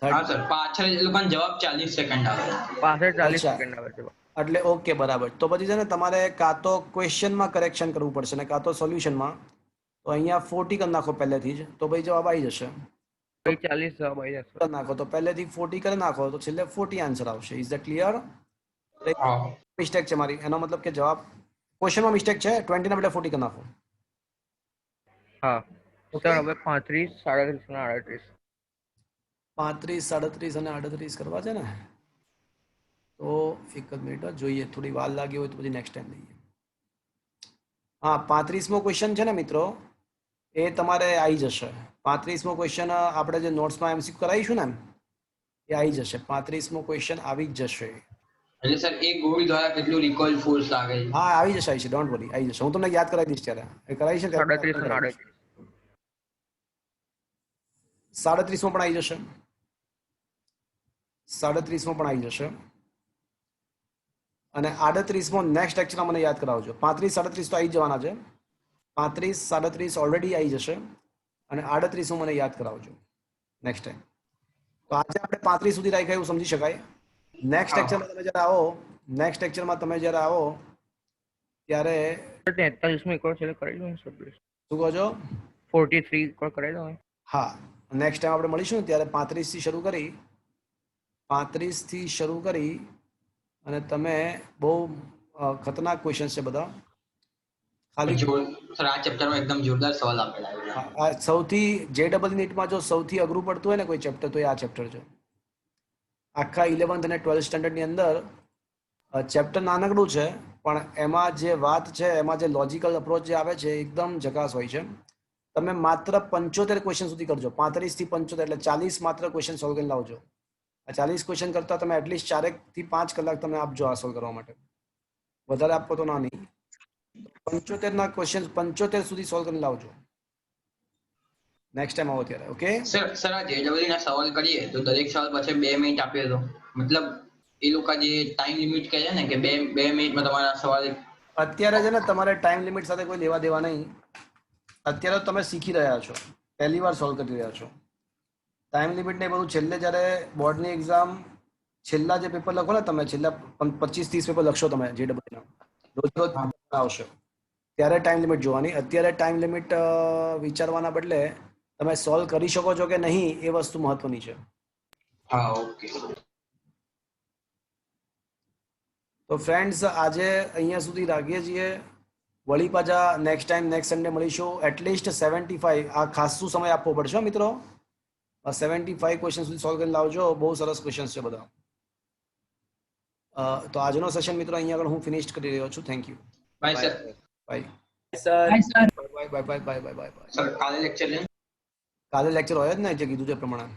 હા સર, પાછળ એ લોકોનો જવાબ 40 સેકન્ડ આવે. પાછળ 40 અચ્છા. સેકન્ડ આવે છે. એટલે ઓકે બરાબર. તો પછી છે ને તમારે કાં તો ક્વેશ્ચનમાં કરેક્શન કરવું પડશે ને કાં તો સોલ્યુશનમાં. તો અહીંયા 40 કરી નાખો પહેલેથી જ તો ભાઈ જવાબ આવી જશે. પછી 40 જવાબ આવી જશે. કરી નાખો તો પહેલેથી 40 કરી નાખો તો છેલ્લે 40 આન્સર આવશે. Is that clear? હા મિસ્ટેક છે મારી. એનો મતલબ કે જવાબ ક્વેશ્ચનમાં મિસ્ટેક છે. 20 ના બદલે 40 કરી નાખો. હા સર હવે 35 37 અને 38 35 37 અને 38 કરવા છે ને તો એક જ મિનિટ જોઈએ. થોડી વાર લાગી હોય તો પછી નેક્સ્ટ ટાઈમ લઈએ. હા 35મો ક્વેશ્ચન છે ને મિત્રો એ તમારે આવી જશે. 35મો ક્વેશ્ચન આપણે જે નોટ્સમાં એમસીક્યુ કરાવીશું ને એ આવી જશે. 35મો ક્વેશ્ચન આવી જ જશે. એટલે સર એક ગોળ દ્વારા કેટલું રિકોઇલ ફોર્સ લાગે છે? હા આવી જશે આવી જશે. ડોન્ટ વરી આવી જશે. હું તમને યાદ કરાવી દઈશ ત્યારે એ કરાવી છે 37 અને 38 37મો પણ આવી જશે. 37મો પણ આવી જશે અને 38મો નેક્સ્ટ લેક્ચરમાં મને યાદ કરાવજો. 35 37 તો આવી જવાના છે. 35 37 ઓલરેડી આવી જશે અને 38મો મને યાદ કરાવજો નેક્સ્ટ ટાઈમ. તો આજે આપણે 35 સુધી રાખ્યા એવું સમજી શકાય. નેક્સ્ટ લેક્ચરમાં તમે જ્યારે આવો ત્યારે 43મો એક વાર છેલ્લે કરી દો ને સર પ્લીઝ. શું કહો છો? 43 એક વાર કરાવી દો. હા નેક્સ્ટ ટાઈમ આપણે મળીશું ને ત્યારે 35 થી શરૂ કરી 35 થી શરૂ કરી અને તમે બહુ ખતરનાક ક્વેશ્ચન છે બધા. ખાલી સર આ ચેપ્ટરમાં એકદમ જોરદાર સવાલ આપેલા છે. આ સૌથી JEE નીટમાં જો સૌથી અઘરું પડતું હોય ને કોઈ ચેપ્ટર તો એ આ ચેપ્ટર છે. આખા 11th અને 12th સ્ટાન્ડર્ડની અંદર ચેપ્ટર નાનકડું છે પણ એમાં જે વાત છે એમાં જે લોજિકલ અપ્રોચ જે આવે છે એકદમ ઝકાસ હોય છે. તમે માત્ર 75 ક્વેશ્ચન સુધી કરજો. 35 થી 75 એટલે 40 માત્ર ક્વેશ્ચન સોલ્વ કરીને લાવજો. આ 40 ક્વેશ્ચન કરતા તમે એટલીસ્ટ 4 થી 5 કલાક તમે આપજો આ સોલ્વ કરવા માટે. વધારે આપો તો ના નહીં. 75 ના ક્વેશ્ચન 75 સુધી સોલ્વ કરીને લાવજો નેક્સ્ટ ટાઈમ આવો ત્યારે. ઓકે સર આ JEE ના સવાલ કરીએ તો દરેક સવાલ પાછળ 2 મિનિટ આપીએ તો મતલબ એ લોકો જે ટાઈમ લિમિટ કહે છે ને કે 2 મિનિટમાં તમારા સવાલ. અત્યારે છે ને તમારે ટાઈમ લિમિટ સાથે કોઈ લેવા દેવા નહીં. અત્યારે તમે શીખી રહ્યા છો, પહેલી વાર સોલ્વ કરી રહ્યા છો. ટાઈમ લિમિટ ને બધું છેલ્લે જ્યારે બોર્ડની એક્ઝામ છેલ્લા જે પેપર લખો ને તમે છેલ્લા 25-30 પેપર લખશો તમે JEE ના રોજ રોજ આવશે ત્યારે ટાઈમ લિમિટ જોવાની. અત્યારે ટાઈમ લિમિટ વિચારવાના બદલે તમે સોલ્વ કરી શકો છો કે નહીં એ વસ્તુ મહત્વની છે. હા ઓકે. તો ફ્રેન્ડ્સ આજે અહીંયા સુધી રાખીએ છીએ. વળી પાછા નેક્સ્ટ ટાઈમ નેક્સ્ટ સન્ડે મળીશું. એટલીસ્ટ 75 આ ખાસું સમય આપવો પડશે મિત્રો. 75 ક્વેશ્ચન સુધી સોલ્વ કરીને લાવજો. બહુ સરસ ક્વેશ્ચન્સ છે બધા. તો આજનો સેશન મિત્રો અહીંયા આગળ હું ફિનિશ કરી રહ્યો છું. Thank you. Bye sir. Bye sir bye bye bye bye bye bye. Sir કાલે લેક્ચર લે. કાલે લેક્ચર હોય જ ને જે કીધું છે પ્રમાણે.